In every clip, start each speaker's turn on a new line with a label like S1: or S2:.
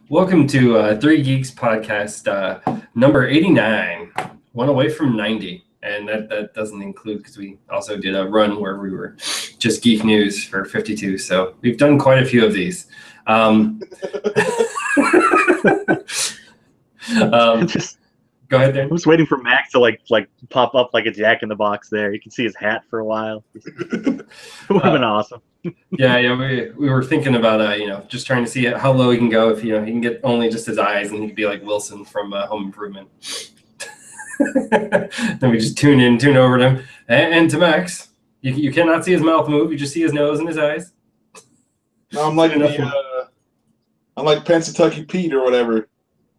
S1: Welcome to Three Geeks podcast number 89, one away from 90. And that doesn't include, because we also did a run where we were just geek news for 52. So we've done quite a few of these. Go ahead, Dan.
S2: I was waiting for Max to like pop up like a Jack in the Box there. You can see his hat for a while. It would have been awesome.
S1: Yeah, we were thinking about just trying to see how low he can go if he can get only just his eyes, and he'd be like Wilson from Home Improvement. Then we just tune over to him and to Max. You cannot see his mouth move; you just see his nose and his eyes.
S3: No, I'm like I'm like Pennsylvania Pete or whatever.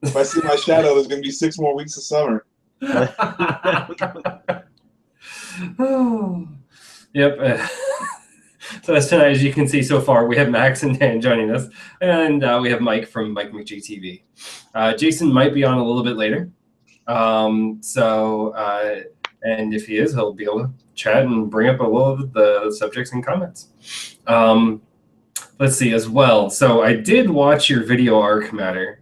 S3: If I see my shadow, there's going to be 6 more weeks of summer.
S1: Yep. So as tonight, as you can see so far, we have Max and Dan joining us, and we have Mike from Mike McGTV. Jason might be on a little bit later. And if he is, he'll be able to chat and bring up a little of the subjects and comments. Let's see as well. So I did watch your video arc matter.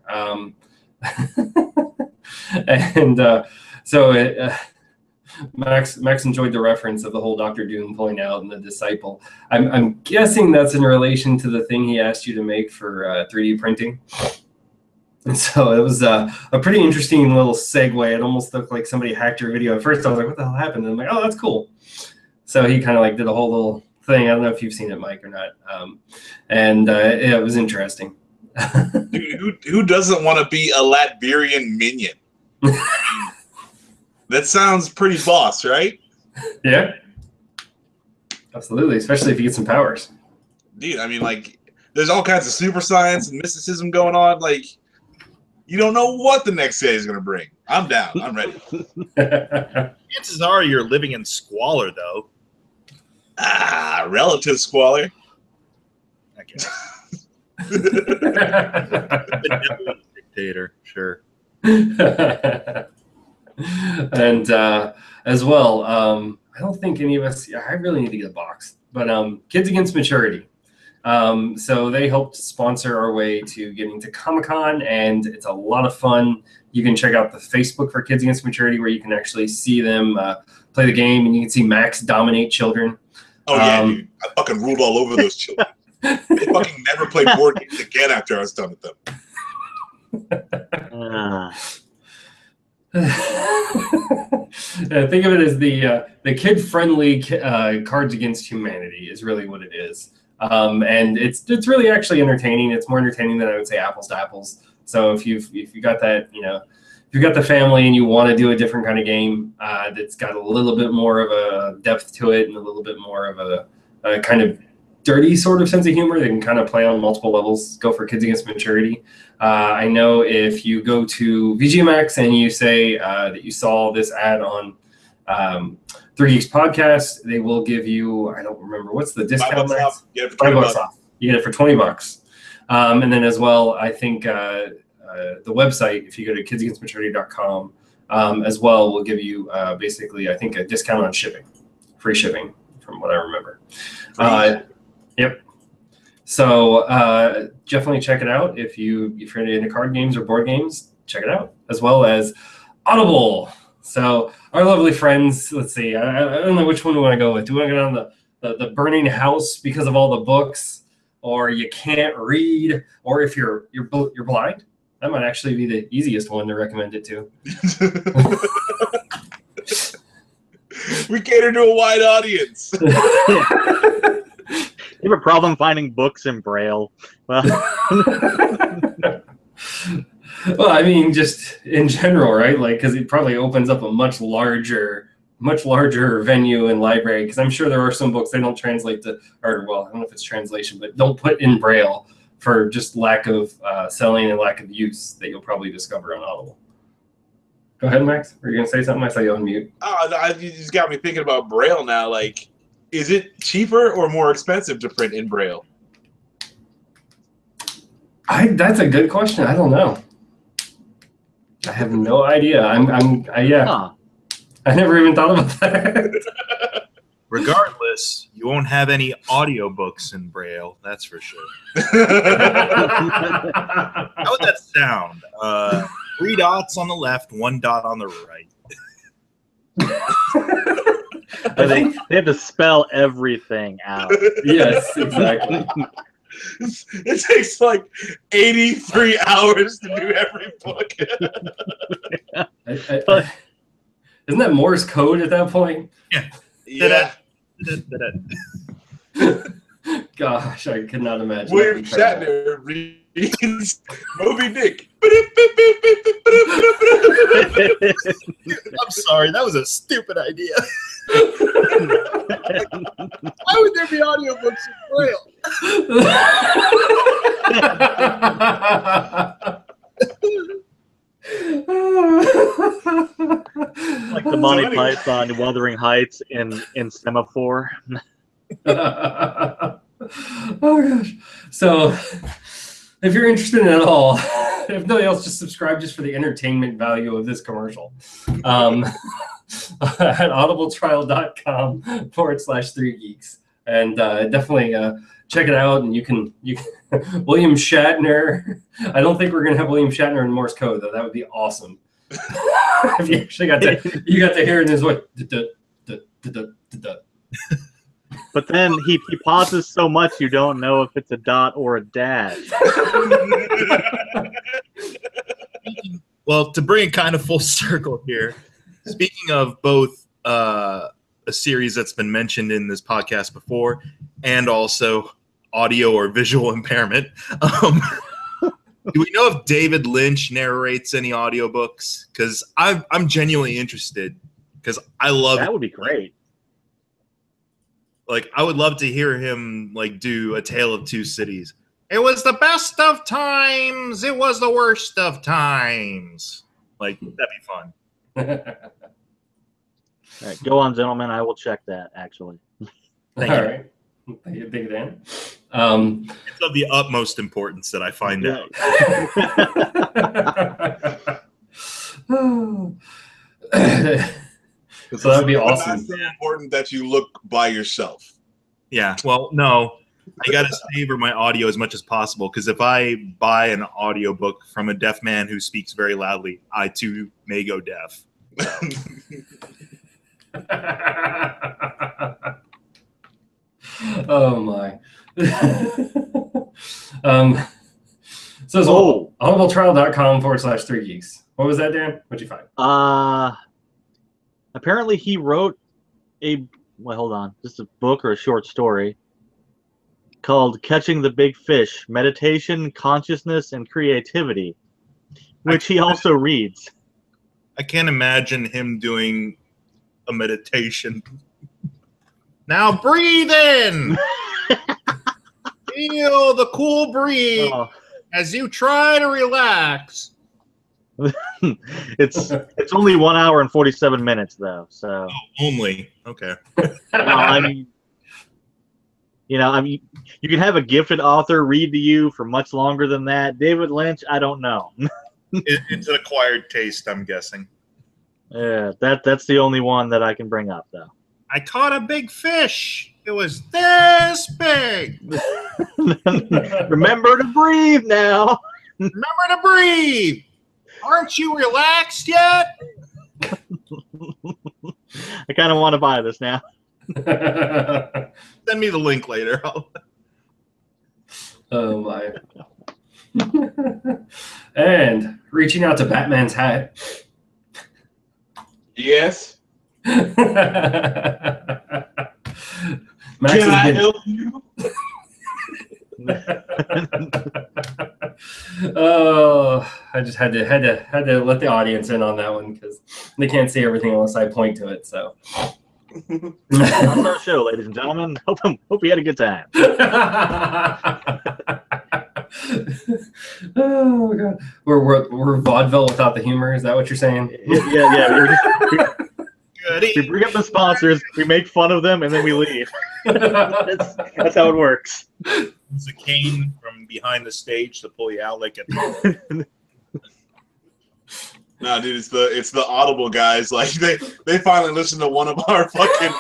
S1: Max enjoyed the reference of the whole Dr. Doom pulling out and the disciple. I'm guessing that's in relation to the thing he asked you to make for 3D printing. And so it was a pretty interesting little segue. It almost looked like somebody hacked your video. At first I was like, what the hell happened? And I'm like, oh, that's cool. So he kind of like did a whole little thing. I don't know if you've seen it, Mike, or not. It was interesting.
S3: Dude, who doesn't want to be a Latvian minion? That sounds pretty boss, right?
S1: Yeah. Absolutely, especially if you get some powers.
S3: Dude, I mean, like, there's all kinds of super science and mysticism going on. Like, you don't know what the next day is going to bring. I'm down. I'm ready.
S4: Chances are you're living in squalor, though.
S3: Relative squalor.
S4: I guess. Dictator, sure.
S1: And as well, I don't think any of us. I really need to get a box, but Kids Against Maturity. So they helped sponsor our way to getting to Comic-Con, and it's a lot of fun. You can check out the Facebook for Kids Against Maturity, where you can actually see them play the game, and you can see Max dominate children.
S3: Oh yeah, dude. I fucking ruled all over those children. They fucking never played board games again after I was done with them.
S1: Think of it as the kid-friendly Cards Against Humanity is really what it is, and it's really actually entertaining. It's more entertaining than I would say apples to apples. So if you got that, if you got the family and you want to do a different kind of game that's got a little bit more of a depth to it and a little bit more of a kind of dirty sort of sense of humor, they can kind of play on multiple levels. Go for Kids Against Maturity. I know if you go to VGMax and you say that you saw this ad on 3 Geeks Podcast, they will give you, I don't remember, what's the discount?
S3: $5 off.
S1: $5 off. You get it for $20. And then as well, I think the website, if you go to kidsagainstmaturity.com, as well, will give you basically, I think, a discount on shipping, free shipping, from what I remember. Yep. So definitely check it out. If you're into card games or board games, check it out, as well as Audible. So our lovely friends, let's see, I don't know which one we want to go with. Do we want to go down the burning house because of all the books, or you can't read, or if you're blind? That might actually be the easiest one to recommend it to.
S3: We cater to a wide audience.
S2: You have a problem finding books in Braille. Well,
S1: well, I mean, just in general, right? Like, because it probably opens up a much larger venue and library. Because I'm sure there are some books they don't translate to, or well, I don't know if it's translation, but don't put in Braille for just lack of selling and lack of use that you'll probably discover on Audible. Go ahead, Max. Were you gonna say something? I saw you on mute.
S3: You just got me thinking about Braille now. Like, is it cheaper or more expensive to print in Braille?
S1: That's a good question. I don't know. I have no idea. Yeah. Huh. I never even thought about that.
S4: Regardless, you won't have any audiobooks in Braille, that's for sure. How would that sound? 3 dots on the left, 1 dot on the right.
S2: They have to spell everything out.
S1: Yes, exactly.
S3: It takes like 83 hours to do every book.
S1: Isn't that Morse code at that point?
S3: Yeah.
S1: Gosh, I could not imagine.
S3: William Shatner reads Moby Dick.
S4: I'm sorry, that was a stupid idea. Why would there be audiobooks in Braille?
S2: Like the Monty Python Wuthering Heights in Semaphore.
S1: Oh gosh. So if you're interested in it at all, if nothing else, just subscribe just for the entertainment value of this commercial. At audibletrial.com/3geeks. And definitely check it out. And you can William Shatner. I don't think we're gonna have William Shatner in Morse code though. That would be awesome. If you actually got to hear it in his voice.
S2: But then he pauses so much you don't know if it's a dot or a dash.
S4: Well, to bring it kind of full circle here, speaking of both a series that's been mentioned in this podcast before and also audio or visual impairment, do we know if David Lynch narrates any audiobooks? Because I'm genuinely interested because I love
S2: that. Would be great.
S4: Like, I would love to hear him like do A Tale of Two Cities. It was the best of times. It was the worst of times. Like, that'd be fun.
S2: All right, go on, gentlemen. I will check that, actually.
S1: Thank you. All right. Thank you, Dan.
S4: It's of the utmost importance that I find out.
S1: So that'd be awesome.
S3: It's not so important that you look by yourself.
S4: Yeah, well, no. I got to savor my audio as much as possible because if I buy an audiobook from a deaf man who speaks very loudly, I too may go deaf.
S1: Oh my. So audibletrial.com/3geeks. What was that, Dan? What'd you find?
S2: Apparently he wrote hold on, just a book or a short story called Catching the Big Fish, Meditation, Consciousness, and Creativity, which he also reads.
S4: I can't imagine him doing a meditation. Now breathe in. Feel the cool breeze as you try to relax.
S2: It's only 1 hour and 47 minutes though, so
S4: only okay.
S2: I mean, you can have a gifted author read to you for much longer than that. David Lynch, I don't know.
S4: It's an acquired taste, I'm guessing.
S2: Yeah, that's the only one that I can bring up though.
S4: I caught a big fish. It was this big.
S2: Remember to breathe now.
S4: Remember to breathe. Aren't you relaxed yet?
S2: I kind of want to buy this now.
S4: Send me the link later.
S1: Oh my. And reaching out to Batman's hat.
S3: Yes.
S1: Max
S3: Can I help you?
S1: Oh, I just had to let the audience in on that one because they can't see everything unless I point to it. So
S2: that's our show, ladies and gentlemen. Hope you had a good time.
S1: Oh god, we're vaudeville without the humor. Is that what you're saying?
S2: Yeah. We bring up the sponsors, we make fun of them, and then we leave. That's how it works.
S4: It's a cane from behind the stage to pull you out like a.
S3: Nah, dude, it's the Audible guys. Like they finally listened to one of our fucking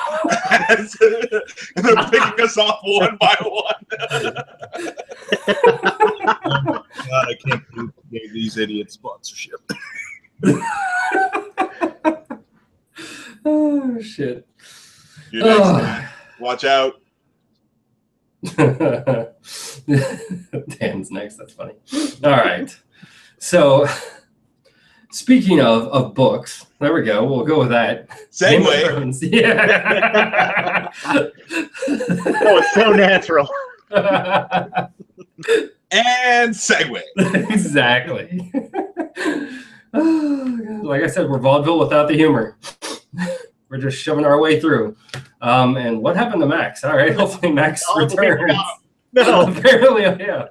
S3: ads, and they're picking us off one by one.
S4: God, I can't believe we gave these idiots sponsorship.
S1: Oh shit!
S3: You're next, man. Watch out.
S1: Dan's next. That's funny. All right. So, speaking of books, there we go. We'll go with that.
S3: Segue.
S1: Yeah.
S2: That was so natural.
S3: And segue.
S1: Exactly. Oh, God. Like I said, we're vaudeville without the humor. We're just shoving our way through. And what happened to Max? All right, hopefully Max returns.
S2: No.
S1: Apparently, yeah.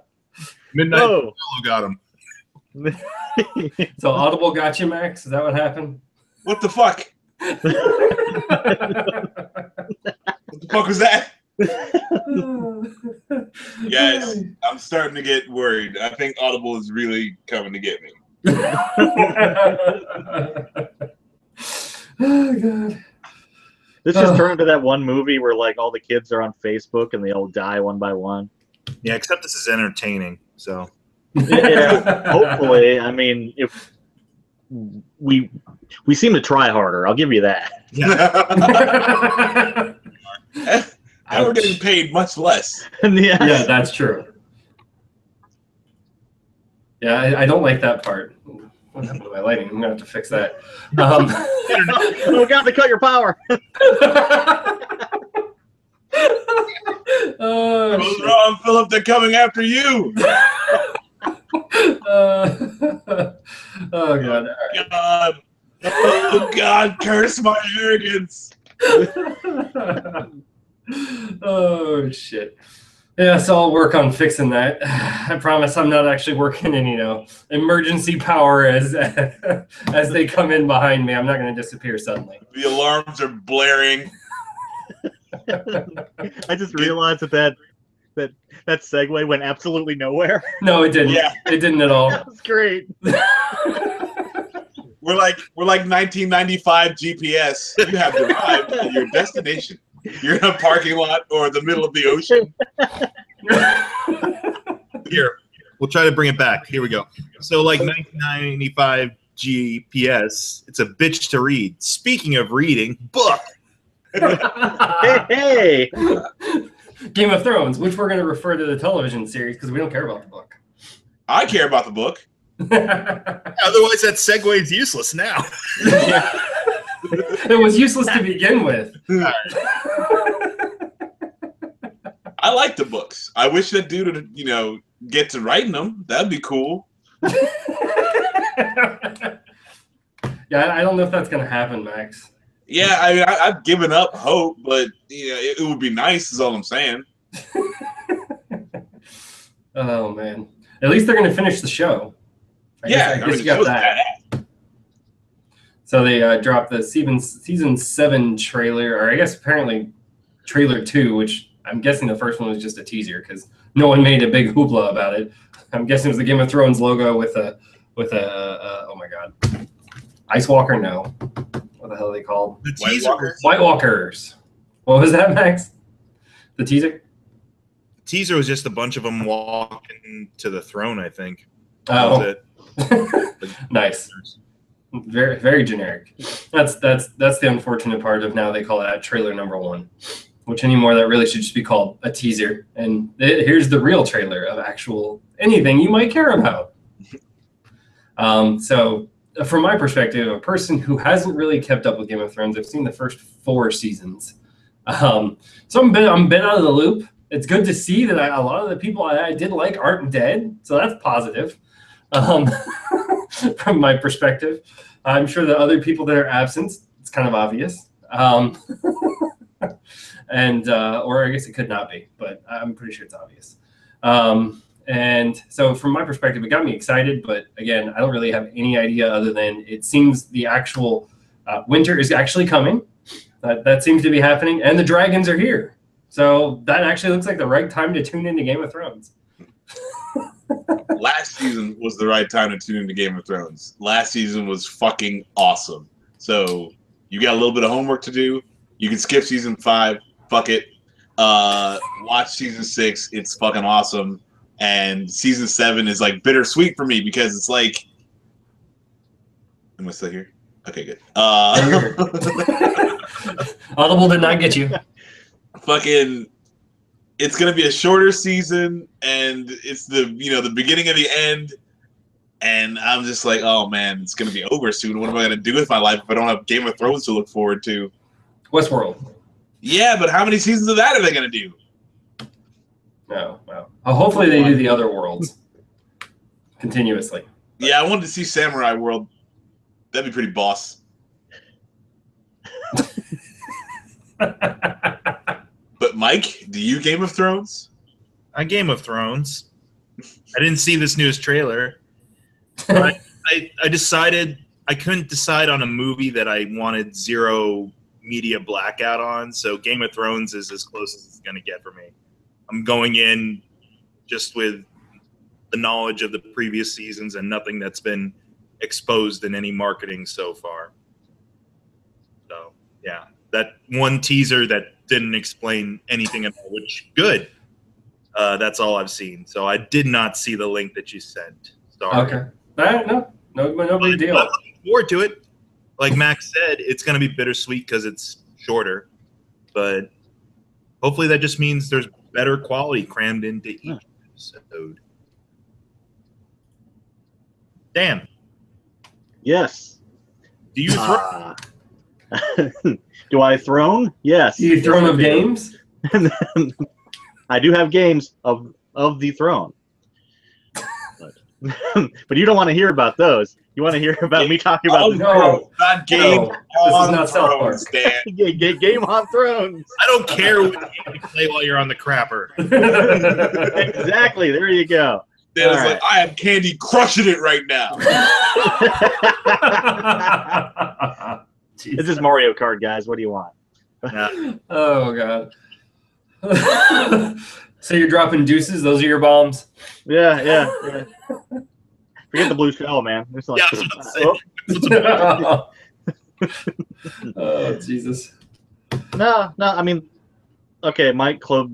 S4: Midnight
S2: No.
S4: Fellow got him.
S1: So Audible got you, Max? Is that what happened?
S3: What the fuck? What the fuck was that? Guys, I'm starting to get worried. I think Audible is really coming to get me.
S1: Oh, God.
S2: This just turned into that one movie where like all the kids are on Facebook and they all die one by one.
S4: Yeah, except this is entertaining. So
S2: Yeah, hopefully. I mean, if we seem to try harder, I'll give you that.
S3: And we're getting paid much less.
S2: Yes.
S1: Yeah, that's true. Yeah, I don't like that part. What happened to my lighting? I'm gonna have to fix that.
S2: Oh God, they cut your power.
S1: Oh,
S3: What's
S1: shit.
S3: wrong, Philip? They're coming after you.
S1: Oh God.
S3: God. Oh God, curse my arrogance.
S1: Oh shit. Yeah, so I'll work on fixing that. I promise I'm not actually working in, emergency power as they come in behind me. I'm not going to disappear suddenly.
S3: The alarms are blaring.
S2: I just realized that segue went absolutely nowhere.
S1: No, it didn't.
S3: Yeah.
S1: It didn't at all.
S2: That was great.
S3: We're like 1995 GPS. You have arrived at your destination. You're in a parking lot or the middle of the ocean.
S4: here, we'll try to bring it back. Here we go. So like 1995 GPS, it's a bitch to read. Speaking of reading, book.
S2: Hey.
S1: Game of Thrones, which we're going to refer to the television series because we don't care about the book.
S3: I care about the book.
S4: Otherwise, that segue is useless now.
S1: It was useless to begin with.
S3: I like the books. I wish that dude would, get to writing them. That'd be cool.
S1: Yeah, I don't know if that's going to happen, Max.
S3: Yeah, I mean, I've given up hope, but it would be nice. Is all I'm saying.
S1: Oh man, at least they're going to finish the show. I guess you got that. So they dropped the season 7 trailer, or I guess apparently trailer 2, which I'm guessing the first one was just a teaser because no one made a big hoopla about it. I'm guessing it was the Game of Thrones logo with a oh my god, Ice Walker. No, what the hell are they called?
S4: The
S3: White
S4: teaser,
S3: Walkers.
S1: White Walkers. What was that, Max? The teaser?
S4: teaser was just a bunch of them walking to the throne, I think.
S1: Oh,
S4: That was it.
S1: nice. Very, very generic. That's the unfortunate part of now they call that trailer number 1, which anymore that really should just be called a teaser. And here's the real trailer of actual anything you might care about. So from my perspective, a person who hasn't really kept up with Game of Thrones, I've seen the first 4 seasons. So I'm a bit out of the loop. It's good to see that a lot of the people I did like aren't dead. So that's positive. From my perspective, I'm sure that other people that are absent, it's kind of obvious. And or I guess it could not be, but I'm pretty sure it's obvious. And so from my perspective, it got me excited. But again, I don't really have any idea other than it seems the actual winter is actually coming. That seems to be happening. And the dragons are here. So that actually looks like the right time to tune into Game of Thrones.
S3: last season was the right time to tune into Game of Thrones. Last season was fucking awesome. So you got a little bit of homework to do. You can skip season 5. Fuck it. Watch season 6. It's fucking awesome. And season 7 is like bittersweet for me because it's like, am I still here? Okay, good.
S1: Audible did not get you.
S3: Fucking, it's gonna be a shorter season, and it's the the beginning of the end, and I'm just like, oh man, it's gonna be over soon. What am I gonna do with my life if I don't have Game of Thrones to look forward to?
S1: Westworld.
S3: Yeah, but how many seasons of that are they gonna do?
S1: No, well, hopefully they do the other worlds continuously.
S3: Yeah, I wanted to see Samurai World. That'd be pretty boss. But Mike, do you Game of Thrones?
S4: I Game of Thrones. I didn't see this newest trailer. I decided I couldn't decide on a movie that I wanted zero media blackout on, so Game of Thrones is as close as it's going to get for me. I'm going in just with the knowledge of the previous seasons and nothing that's been exposed in any marketing so far. So, yeah, that one teaser that didn't explain anything about which good. That's all I've seen. So I did not see the link that you sent. Sorry.
S1: Okay. No big deal.
S4: I'm looking forward to it. Like Max said, it's going to be bittersweet because it's shorter, but hopefully that just means there's better quality crammed into each episode. Dan.
S2: Yes.
S4: Do you throw?
S2: Do I throne? Yes.
S1: Do you throne of games?
S2: I do have games of the throne. But you don't want to hear about those. You want to hear about me talking about
S3: not Game on
S1: this is not
S3: Thrones, Dan.
S2: Game on Thrones.
S4: I don't care what game you play while you're on the crapper.
S2: Exactly. There you go.
S3: Dan is like, I am Candy crushing it right now.
S2: This is Mario Kart, guys. What do you want?
S1: Oh god. So you're dropping deuces? Those are your bombs?
S2: Yeah. Forget the blue shell, man. It's like,
S1: Oh Jesus.
S2: No. I mean, okay, Mike, close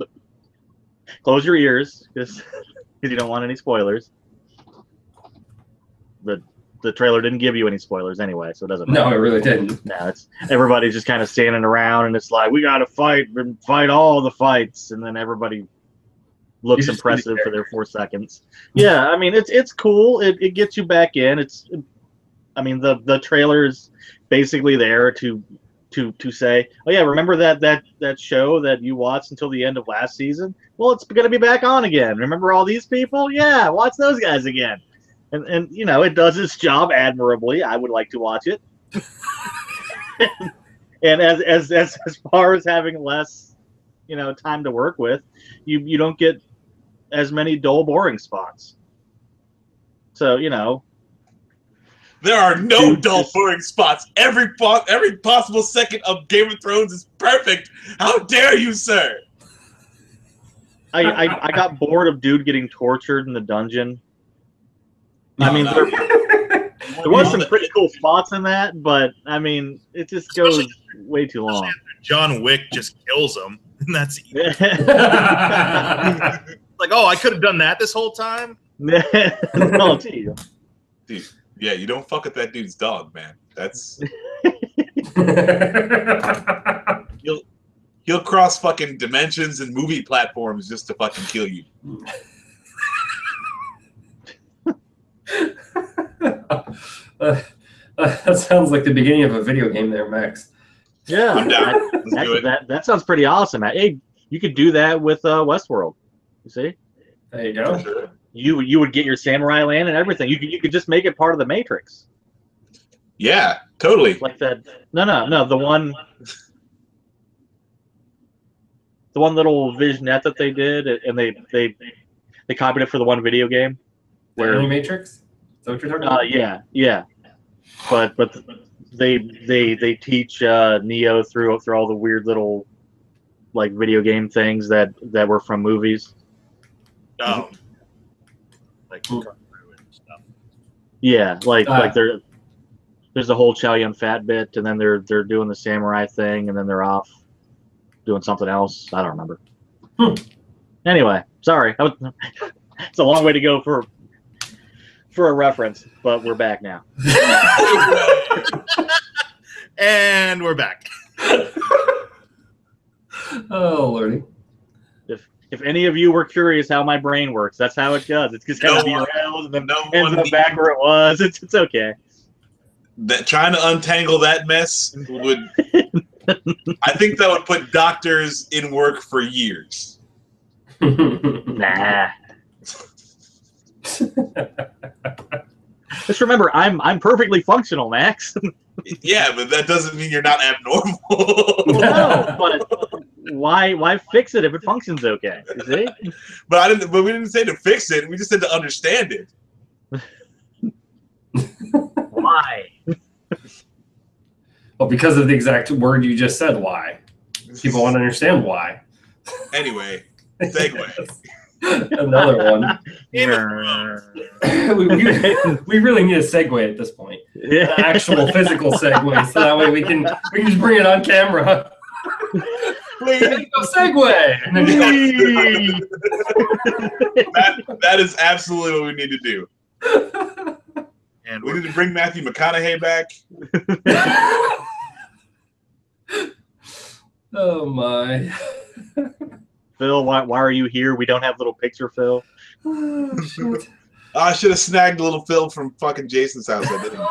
S2: your ears because you don't want any spoilers. The trailer didn't give you any spoilers anyway, so it doesn't matter.
S1: No, it really didn't.
S2: No, it's everybody's just kind of standing around, and it's like we got to fight all the fights, and then everybody looks impressive for their 4 seconds. Yeah, I mean it's cool. It gets you back in. I mean the trailer is basically there to say, oh yeah, remember that show that you watched until the end of last season? Well, it's going to be back on again. Remember all these people? Yeah, watch those guys again. And it does its job admirably. I would like to watch it. And as far as having less, time to work with, you don't get as many dull, boring spots. So
S3: there are no dull, boring spots. Every possible second of Game of Thrones is perfect. How dare you, sir?
S2: I got bored of dude getting tortured in the dungeon. I mean, there was some pretty cool spots in that, but I mean, it just goes way too long.
S4: John Wick just kills him, and that's like, oh, I could have done that this whole time.
S2: No, gee.
S3: Dude, yeah, you don't fuck with that dude's dog, man. That's he'll cross fucking dimensions and movie platforms just to fucking kill you.
S1: That sounds like the beginning of a video game there, Max.
S2: Yeah,
S3: I'm down. Let's do it.
S2: That sounds pretty awesome. Hey, you could do that with Westworld. You see?
S1: There you go.
S3: Sure.
S2: You would get your samurai land and everything. You could just make it part of the Matrix.
S3: Yeah, totally.
S2: Like that. No. The one little vignette that they did, and they copied it for the one video game.
S1: Where Matrix? Is that what you're talking about?
S2: Yeah. But they teach Neo through all the weird little like video game things that were from movies.
S4: Oh, like cut through and stuff.
S2: Yeah, like there's a whole Chow Yun Fat bit, and then they're doing the samurai thing, and then they're off doing something else. I don't remember. Anyway, sorry. It's a long way to go for a reference, but we're back now.
S4: And we're back.
S1: Oh, Lordy.
S2: If any of you were curious how my brain works, that's how it does. It's just kind of derails and then ends up back where it was. It's okay.
S3: That trying to untangle that mess would, I think that would put doctors in work for years.
S2: Nah. Just remember, I'm perfectly functional, Max.
S3: Yeah, but that doesn't mean you're not abnormal.
S2: No, but why fix it if it functions okay? You see?
S3: But we didn't say to fix it. We just said to understand it.
S2: Why?
S1: Well, because of the exact word you just said, why. People want to understand why.
S3: Anyway, segue.
S1: Another one. we really need a segue at this point. An actual physical segue, so that way we can just bring it on camera. Please go segue. And then
S3: that is absolutely what we need to do. And we need to bring Matthew McConaughey back.
S1: Oh my.
S2: Phil, why are you here? We don't have little picture, Phil.
S1: Oh, shit.
S3: I should have snagged a little Phil from fucking Jason's house. I didn't.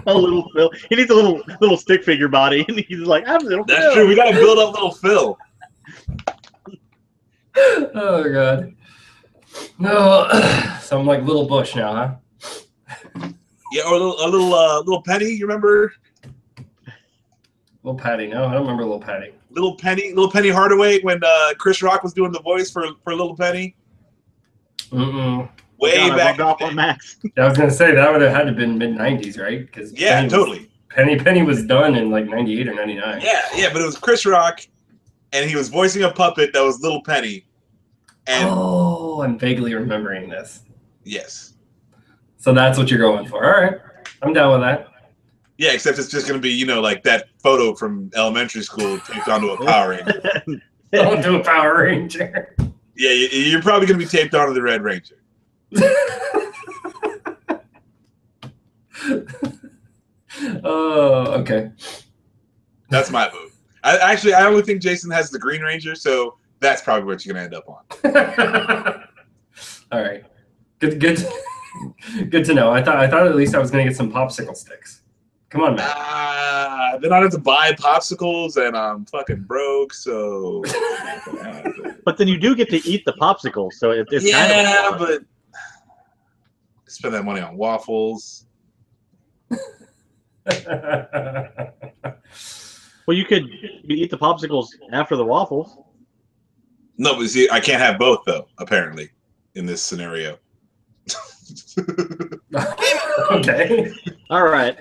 S2: A little Phil. He needs a little stick figure body, and he's like, I'm little Phil.
S3: That's true. We gotta build up little Phil.
S1: Oh god. No. So I'm like Little Bush now, huh?
S3: Yeah, or a little Penny. You remember?
S1: Little Patty. No, I don't remember Little Patty.
S3: Little Penny Hardaway when Chris Rock was doing the voice for Little Penny. Way back.
S2: Off on Max.
S1: I was gonna say that would have had to been mid-90s, right? Because
S3: totally.
S1: Penny was done in like 98 or 99.
S3: Yeah, but it was Chris Rock, and he was voicing a puppet that was Little Penny. And
S1: I'm vaguely remembering this.
S3: Yes.
S1: So that's what you're going for. All right, I'm down with that.
S3: Yeah, except it's just going to be, like that photo from elementary school taped onto a Power Ranger.
S1: Onto a Power Ranger.
S3: Yeah, you're probably going to be taped onto the Red Ranger.
S1: Oh, okay.
S3: That's my vote. I only think Jason has the Green Ranger, so that's probably what you're going to end up on.
S1: All right. Good to know. I thought at least I was going to get some popsicle sticks. Come on, man.
S3: Then I'd have to buy popsicles, and I'm fucking broke, so...
S2: But then you do get to eat the popsicles, so it's kind of...
S3: but... Spend that money on waffles.
S2: Well, you could eat the popsicles after the waffles.
S3: No, but see, I can't have both, though, apparently, in this scenario.
S1: Okay.
S2: All right.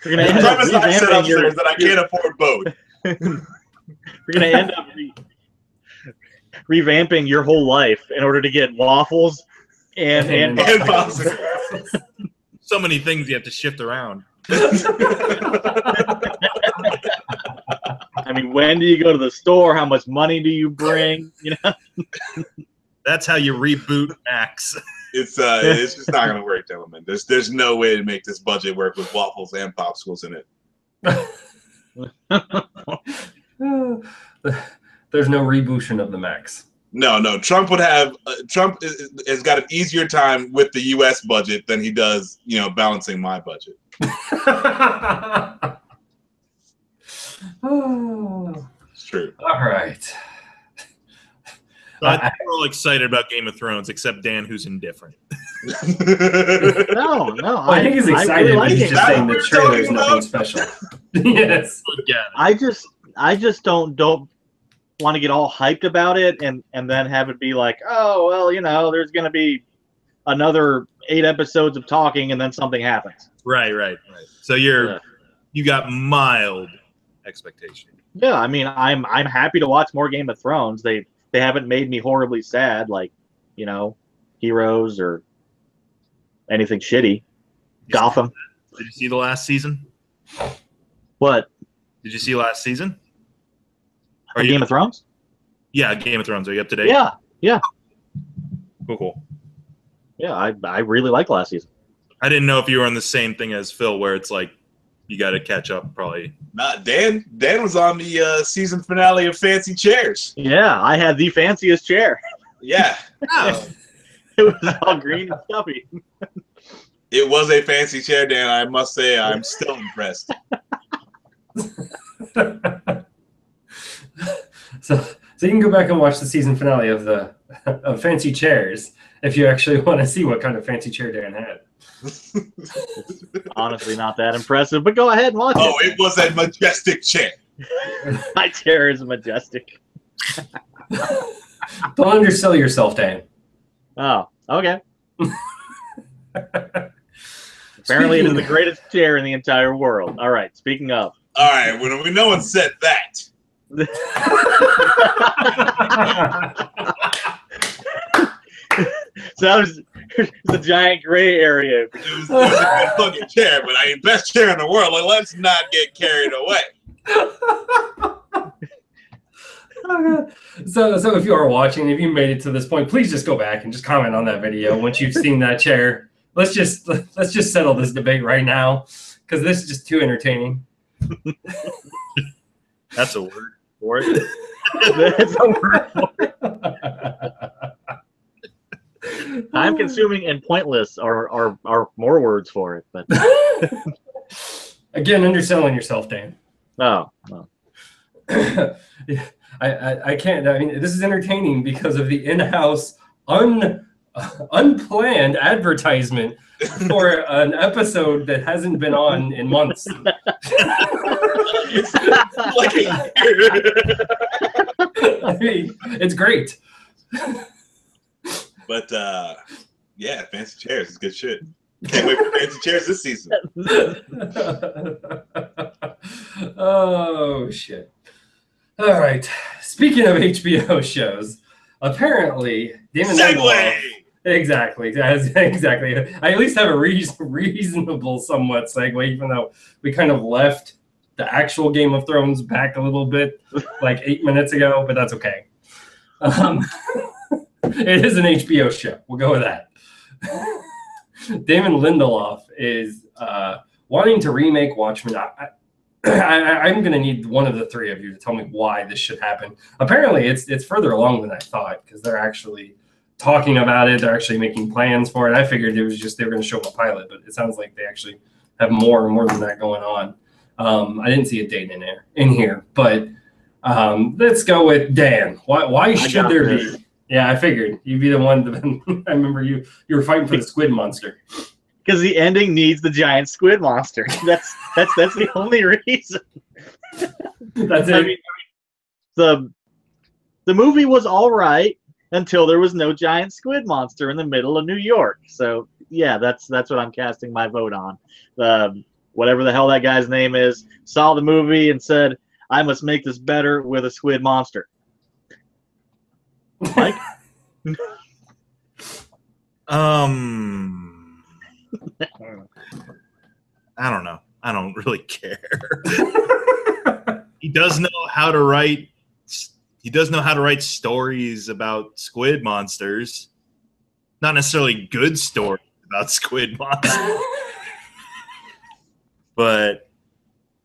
S2: We're gonna
S3: the
S2: end up
S3: premise I set up there is that I can't afford both.
S2: We're gonna end up revamping your whole life in order to get waffles and
S3: popsicles.
S4: So many things you have to shift around.
S2: I mean, when do you go to the store? How much money do you bring?
S4: That's how you reboot Max.
S3: It's just not gonna work, gentlemen. There's no way to make this budget work with waffles and popsicles in it.
S1: There's no rebootion of the Max.
S3: No. Trump would have. Trump has got an easier time with the U.S. budget than he does, balancing my budget. It's true.
S1: All right.
S4: I think we're all excited about Game of Thrones, except Dan, who's indifferent.
S2: No.
S1: I think he's excited.
S2: Really
S1: He's just saying the trailer is nothing special. Yes.
S2: I just don't want to get all hyped about it and then have it be like, oh well, there's gonna be another 8 episodes of talking and then something happens.
S4: Right. So you got mild expectation.
S2: Yeah, I mean, I'm happy to watch more Game of Thrones. They haven't made me horribly sad like, Heroes or anything shitty. Gotham.
S4: Did you see the last season?
S2: What?
S4: Did you see last season?
S2: Game of Thrones?
S4: Yeah, Game of Thrones. Are you up to date?
S2: Yeah.
S4: Cool.
S2: Yeah, I really liked last season.
S4: I didn't know if you were on the same thing as Phil, where it's like you got to catch up probably.
S3: Nah, Dan was on the season finale of Fancy Chairs.
S2: Yeah, I had the fanciest chair.
S3: Yeah.
S2: It was all green and stuffy.
S3: It was a fancy chair, Dan. I must say, I'm still impressed.
S1: So you can go back and watch the season finale of Fancy Chairs if you actually want to see what kind of fancy chair Dan had.
S2: Honestly, not that impressive, but go ahead and watch it.
S3: Oh, it was a majestic chair.
S2: My chair is majestic.
S1: Don't undersell yourself, Dan.
S2: Oh, okay. Apparently, it is the greatest chair in the entire world. All right, speaking of.
S3: All right, when no one said that.
S2: So that was the giant gray area.
S3: It was a good fucking chair, but I mean, best chair in the world. Like, let's not get carried away.
S1: So if you are watching, if you made it to this point, please just go back and just comment on that video once you've seen that chair. Let's just settle this debate right now, because this is just too entertaining.
S2: That's a word for it. That's a word for it. Time consuming and pointless are more words for it, but
S1: again, underselling yourself, Dan.
S2: No.
S1: I can't. I mean, this is entertaining because of the in-house unplanned advertisement for an episode that hasn't been on in months. I mean, it's great.
S3: But yeah, Fancy Chairs is good shit. Can't wait for Fancy Chairs this season.
S1: Oh shit. All right. Speaking of HBO shows, apparently Damon Lindelof. Exactly. Exactly. I at least have a reasonable somewhat segue, even though we kind of left the actual Game of Thrones back a little bit, like 8 minutes ago, but that's okay. It is an HBO show. We'll go with that. Damon Lindelof is wanting to remake Watchmen. I'm going to need one of the three of you to tell me why this should happen. Apparently, it's further along than I thought, because they're actually talking about it. They're actually making plans for it. I figured it was just they were going to show a pilot, but it sounds like they actually have more than that going on. I didn't see a date in here, but let's go with Dan. Why should there be? Yeah, I figured you'd be the one. I remember you were fighting for the squid monster.
S2: Because the ending needs the giant squid monster. That's the only reason.
S1: That's it.
S2: I mean, the movie was all right until there was no giant squid monster in the middle of New York. So yeah, that's what I'm casting my vote on. Whatever the hell that guy's name is, saw the movie and said, "I must make this better with a squid monster." Mike?
S4: I don't know. I don't really care. He does know how to write. He does know how to write stories about squid monsters. Not necessarily good stories about squid monsters. But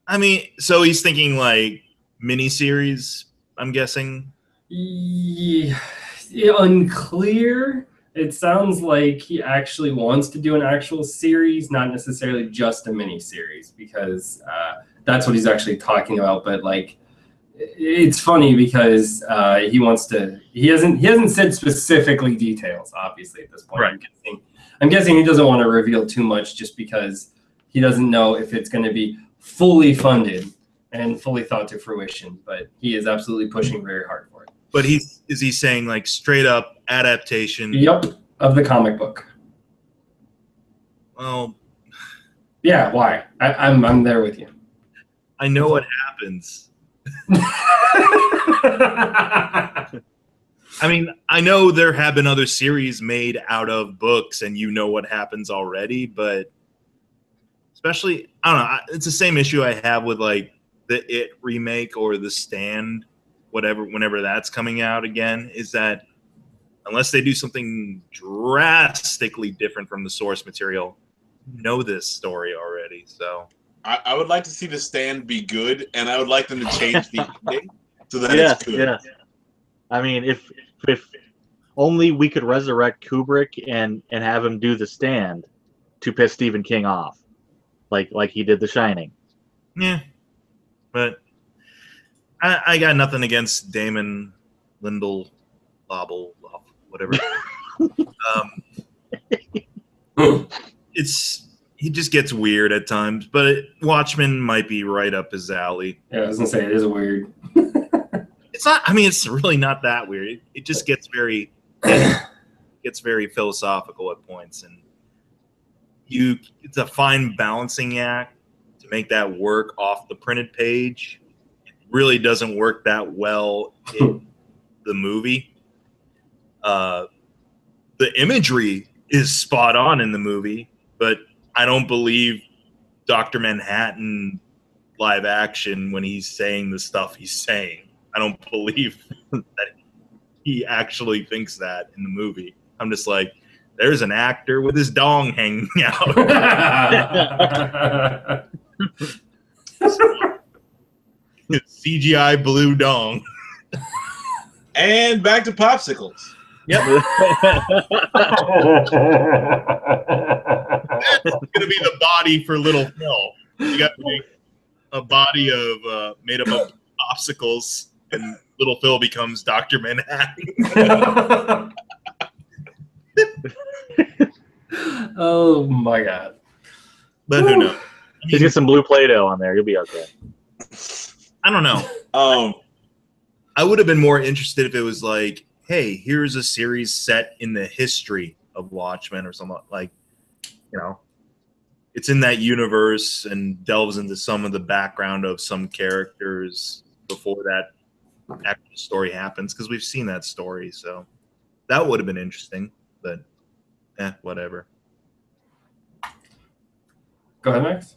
S4: I mean, so he's thinking like miniseries, I'm guessing.
S1: Yeah, unclear. It sounds like he actually wants to do an actual series, not necessarily just a mini series, because that's what he's actually talking about. But like, it's funny because he wants to. He hasn't said specifically details, obviously, at this point.
S4: Right.
S1: I'm guessing he doesn't want to reveal too much, just because he doesn't know if it's going to be fully funded and fully thought to fruition. But he is absolutely pushing very hard for it.
S4: But is he saying like straight up adaptation?
S1: Yep, of the comic book.
S4: Well,
S1: yeah. Why? I'm there with you.
S4: I know what happens. I mean, I know there have been other series made out of books, and you know what happens already, but especially, I don't know, it's the same issue I have with like the It remake or The Stand, whenever that's coming out again, is that unless they do something drastically different from the source material, you know this story already. So
S3: I would like to see The Stand be good, and I would like them to change the ending so that it's good.
S2: Yeah. I mean, if only we could resurrect Kubrick and have him do The Stand to piss Stephen King off, like he did The Shining.
S4: yeah, but I got nothing against Damon Lindelof, whatever. He just gets weird at times, but Watchmen might be right up his alley.
S1: Yeah, I was gonna say it is weird.
S4: It's not. I mean, it's really not that weird. It just gets very philosophical at points, and it's a fine balancing act to make that work off the printed page. It really doesn't work that well in the movie. The imagery is spot on in the movie, but I don't believe Dr. Manhattan live action when he's saying the stuff he's saying. I don't believe that he actually thinks that in the movie. I'm just like, there's an actor with his dong hanging out. CGI blue dong.
S3: And back to popsicles.
S4: Yep. That's gonna be the body for Little Phil. You got to make a body of made up of popsicles, and Little Phil becomes Dr. Manhattan.
S1: Oh my god!
S4: But who knows?
S2: Just get some blue Play-Doh on there. You'll be okay.
S4: I don't know. I would have been more interested if it was like, hey, here's a series set in the history of Watchmen or something like, you know, it's in that universe and delves into some of the background of some characters before that actual story happens, because we've seen that story. So that would have been interesting, but whatever.
S1: Go ahead, Max.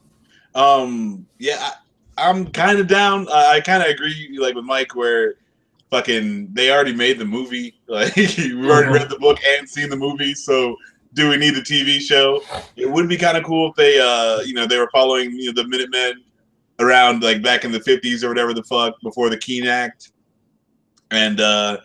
S3: Yeah, I'm kind of down. I kind of agree, like with Mike, where fucking they already made the movie. Like we've already read the book and seen the movie. So do we need the TV show? It would be kind of cool if they, they were following the Minutemen around like back in the 50s or whatever the fuck before the Keene Act, and that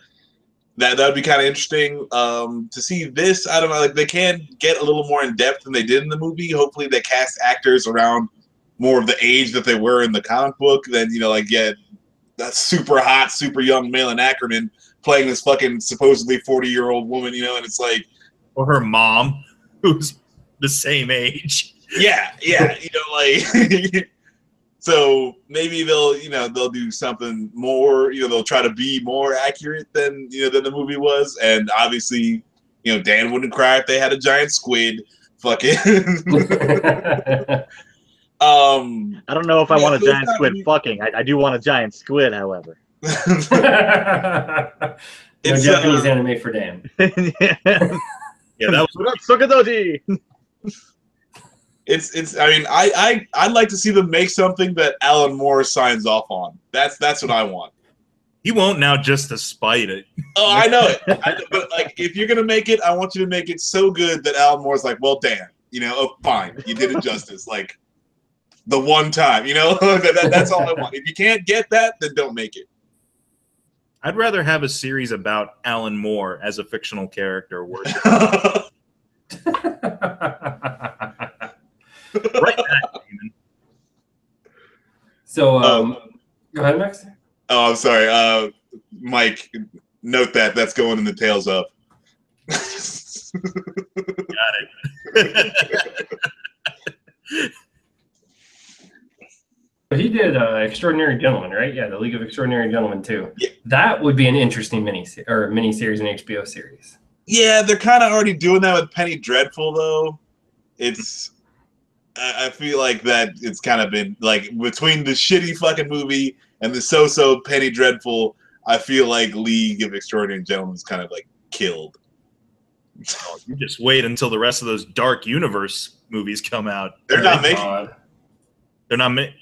S3: would be kind of interesting to see this. I don't know, like they can get a little more in depth than they did in the movie. Hopefully they cast actors around more of the age that they were in the comic book than, that super hot, super young Malin Ackerman playing this fucking supposedly 40-year-old woman, and it's like,
S4: or her mom, who's the same age.
S3: Yeah, like so maybe they'll do something more, they'll try to be more accurate than the movie was. And obviously, Dan wouldn't cry if they had a giant squid. Fucking
S2: I don't know if I want a giant squid fucking. I do want a giant squid, however.
S1: It's Japanese anime for Dan.
S4: Yeah, that was
S2: Sokadoji.
S3: It's. I mean, I'd like to see them make something that Alan Moore signs off on. That's what I want.
S4: He won't now just to spite it.
S3: Oh, I know it. But like, if you're gonna make it, I want you to make it so good that Alan Moore's like, well, Dan, fine, you did it justice. Like the one time, that's all I want. If you can't get that, then don't make it.
S4: I'd rather have a series about Alan Moore as a fictional character. Right back, Damon.
S1: So, go ahead, Max.
S3: Oh, I'm sorry. Mike, note that's going in the tails up.
S4: Got it.
S1: He did Extraordinary Gentlemen, right? Yeah, the League of Extraordinary Gentlemen too.
S3: Yeah.
S1: That would be an interesting mini-series and HBO series.
S3: Yeah, they're kind of already doing that with Penny Dreadful, though. I feel like that it's kind of been like between the shitty fucking movie and the so-so Penny Dreadful. I feel like League of Extraordinary Gentlemen is kind of like killed.
S4: Oh, you just wait until the rest of those Dark Universe movies come out.
S3: They're not making.
S4: They're not making.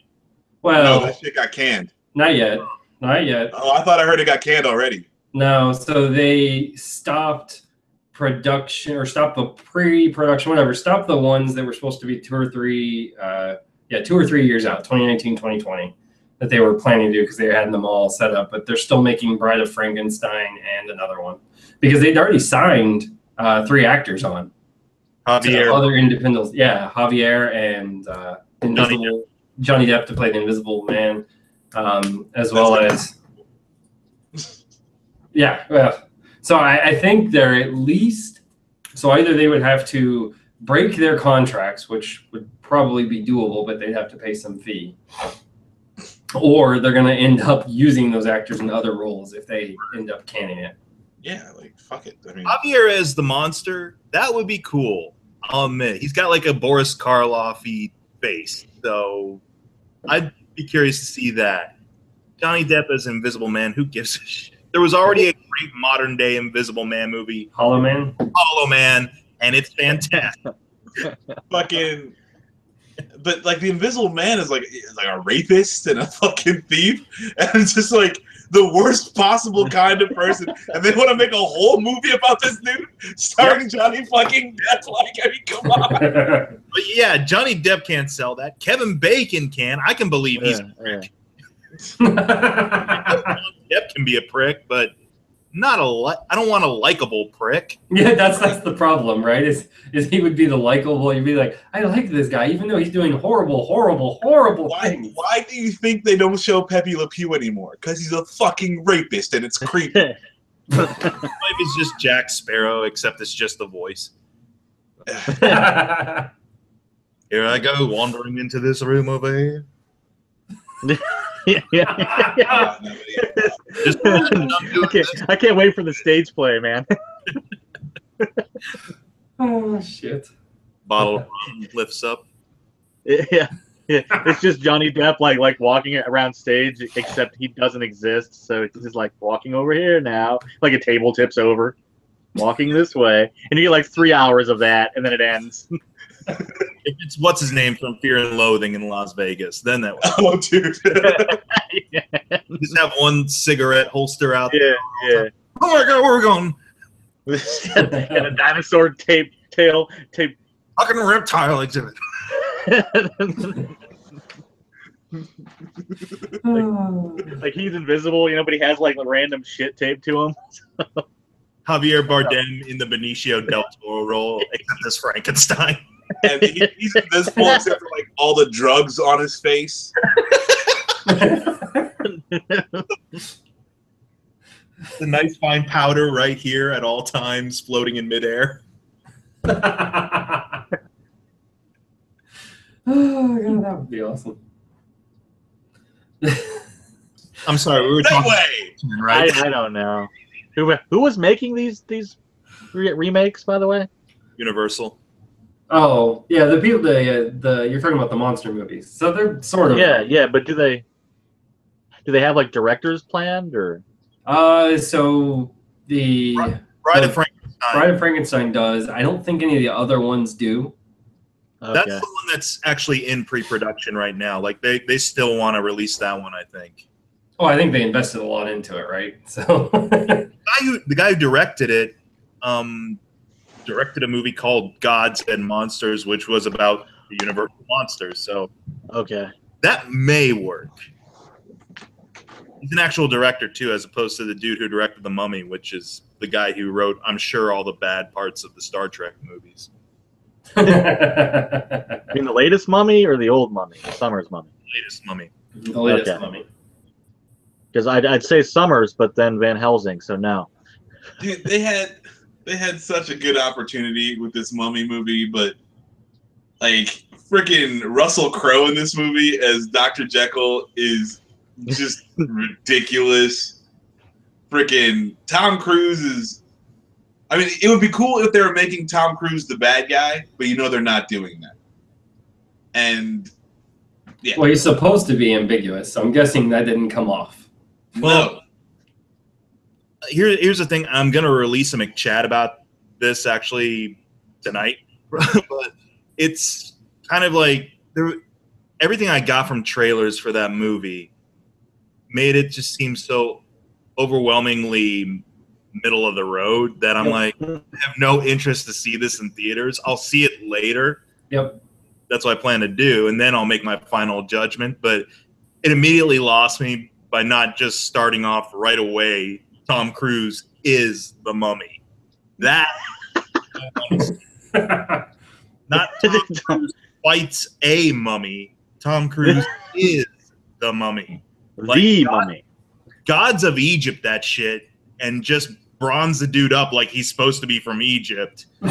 S1: Well,
S3: No, that shit got canned.
S1: not yet. Not yet.
S3: Oh, I thought I heard it got canned already.
S1: No, so they stopped production or stopped the pre-production, whatever. Stopped the ones that were supposed to be 2 or 3 years out, 2019, 2020, that they were planning to do because they had them all set up. But they're still making Bride of Frankenstein and another one because they'd already signed 3 actors on.
S4: Javier.
S1: Other independents. Yeah, Javier and Johnny Depp to play the Invisible Man, as well as... Yeah, well, so I think they're at least... So either they would have to break their contracts, which would probably be doable, but they'd have to pay some fee. Or they're going to end up using those actors in other roles if they end up canning it.
S3: Yeah, like, fuck it. I mean,
S4: Javier as the monster, that would be cool. I'll admit. He's got like a Boris Karloff-y face, so I'd be curious to see that. Johnny Depp as Invisible Man, who gives a shit? There was already a great modern-day Invisible Man movie,
S1: Hollow Man?
S4: Hollow Man, and it's fantastic.
S3: fucking... But, like, the Invisible Man is like a rapist and a fucking thief, and it's just, like, the worst possible kind of person, and they want to make a whole movie about this dude starring Johnny fucking Depp. Like, I mean, come on.
S4: But yeah, Johnny Depp can't sell that. Kevin Bacon can. I can believe he's a prick. Depp can be a prick, but not I don't want a likable prick.
S1: Yeah, that's the problem, right? Is he would be the likable. You'd be like, I like this guy, even though he's doing horrible things.
S3: Why do you think they don't show Pepe Le Pew anymore? Because he's a fucking rapist and it's creepy.
S4: Life is just Jack Sparrow, except it's just the voice. Here I go, wandering into this room over here.
S2: I can't wait for the stage play, man.
S1: Oh shit!
S4: Bottle of rum lifts up.
S2: Yeah, it's just Johnny Depp like walking around stage, except he doesn't exist. So he's just like walking over here now, like a table tips over, walking this way, and you get like 3 hours of that, and then it ends.
S4: If it's what's his name from Fear and Loathing in Las Vegas, then that would.
S3: Oh, dude.
S4: Yeah. Just have one cigarette holster out there.
S2: Yeah.
S4: Oh my god, where are we going?
S2: And a dinosaur tape.
S4: Fucking reptile exhibit.
S2: Like he's invisible, but he has like random shit taped to him.
S4: Javier Bardem in the Benicio del Toro role, except as Frankenstein.
S3: And he's invisible except for like all the drugs on his face.
S4: The nice fine powder right here at all times, floating in midair.
S1: Oh god, that would be awesome.
S4: I'm sorry, we were talking
S3: Right?
S2: I don't know. Who was making these remakes, by the way?
S4: Universal.
S1: Oh yeah, the people. You're talking about the monster movies, so they're sort of.
S2: Yeah. But do they have like directors planned or?
S1: So the
S4: Bride of Frankenstein.
S1: Bride of Frankenstein does. I don't think any of the other ones do.
S2: Okay.
S4: That's the one that's actually in pre-production right now. Like they still want to release that one, I think.
S1: Oh, I think they invested a lot into it, right? So
S4: the guy who directed it, directed a movie called Gods and Monsters, which was about the Universal monsters. So
S2: okay,
S4: that may work. He's an actual director too, as opposed to the dude who directed The Mummy, which is the guy who wrote, I'm sure, all the bad parts of the Star Trek movies.
S2: You mean the latest Mummy or the old Mummy, the Summers Mummy?
S4: Latest Mummy.
S1: The latest Mummy.
S2: Because I'd say Summers, but then Van Helsing, so no.
S3: Dude, they had such a good opportunity with this Mummy movie, but like freaking Russell Crowe in this movie as Dr. Jekyll is just ridiculous. Freaking Tom Cruise is. I mean, it would be cool if they were making Tom Cruise the bad guy, but they're not doing that. And yeah.
S1: Well, he's supposed to be ambiguous, so I'm guessing that didn't come off.
S3: No.
S4: Here's the thing. I'm gonna release a McChat about this actually tonight, but it's kind of like everything I got from trailers for that movie made it just seem so overwhelmingly middle of the road that I'm like, I have no interest to see this in theaters. I'll see it later.
S1: Yep.
S4: That's what I plan to do, and then I'll make my final judgment. But it immediately lost me by not just starting off right away. Tom Cruise is the Mummy. That not Tom Cruise fights a mummy. Tom Cruise is the Mummy.
S2: The Mummy.
S4: Gods of Egypt, that shit, and just bronze the dude up like he's supposed to be from Egypt.
S2: And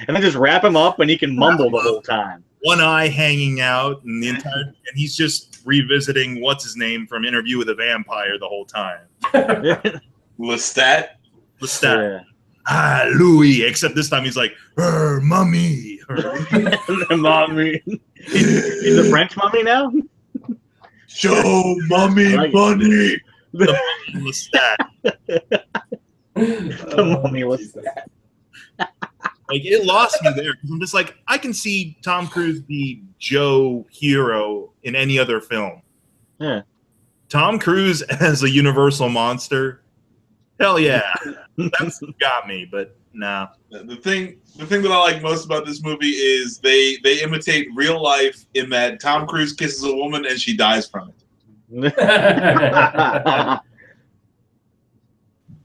S2: then just wrap him up and he can mumble the whole time.
S4: One eye hanging out, and and he's just revisiting what's his name from Interview with a Vampire the whole time.
S3: Lestat.
S2: Yeah.
S4: Ah, Louis. Except this time he's like, mummy.
S2: The Mummy. He's a French mummy now?
S3: Show mummy money.
S4: The Mummy Lestat.
S2: The Mummy Lestat.
S4: Like, it lost me there. I'm just like, I can see Tom Cruise be Joe Hero in any other film.
S2: Yeah.
S4: Tom Cruise as a Universal monster, hell yeah. That's got me, but nah.
S3: The thing that I like most about this movie is they imitate real life in that Tom Cruise kisses a woman and she dies from it.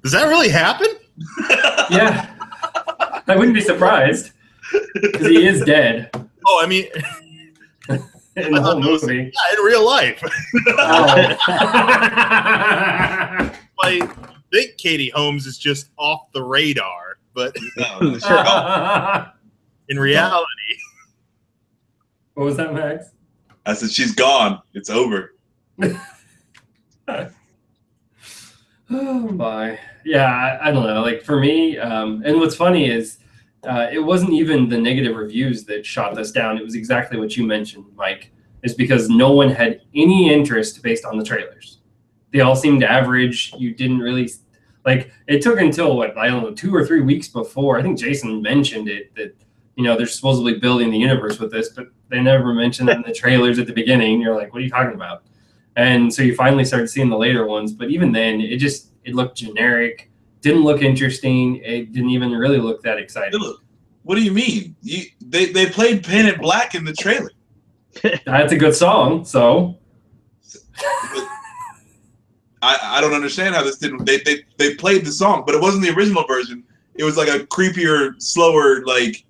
S4: Does that really happen?
S1: Yeah. I wouldn't be surprised. Because he is dead.
S4: Oh, I mean,
S1: in the whole movie.
S4: Yeah, in real life.
S1: Oh.
S4: I think Katie Holmes is just off the radar, but in reality.
S1: What was that, Max?
S3: I said, she's gone. It's over.
S1: Oh my. Yeah, I don't know. Like, for me, and what's funny is it wasn't even the negative reviews that shot this down. It was exactly what you mentioned, Mike, is because no one had any interest based on the trailers. They all seemed average. You didn't really, like, it took until, what, I don't know, 2 or 3 weeks before, I think Jason mentioned it, that, you know, they're supposedly building the universe with this, but they never mentioned that in the trailers at the beginning. You're like, what are you talking about? And so you finally started seeing the later ones, but even then, it looked generic, didn't look interesting. It didn't even really look that exciting.
S3: What do you mean? They played Painted Black in the trailer.
S1: That's a good song, so.
S3: I don't understand how this didn't. They played the song, but it wasn't the original version. It was like a creepier, slower, like,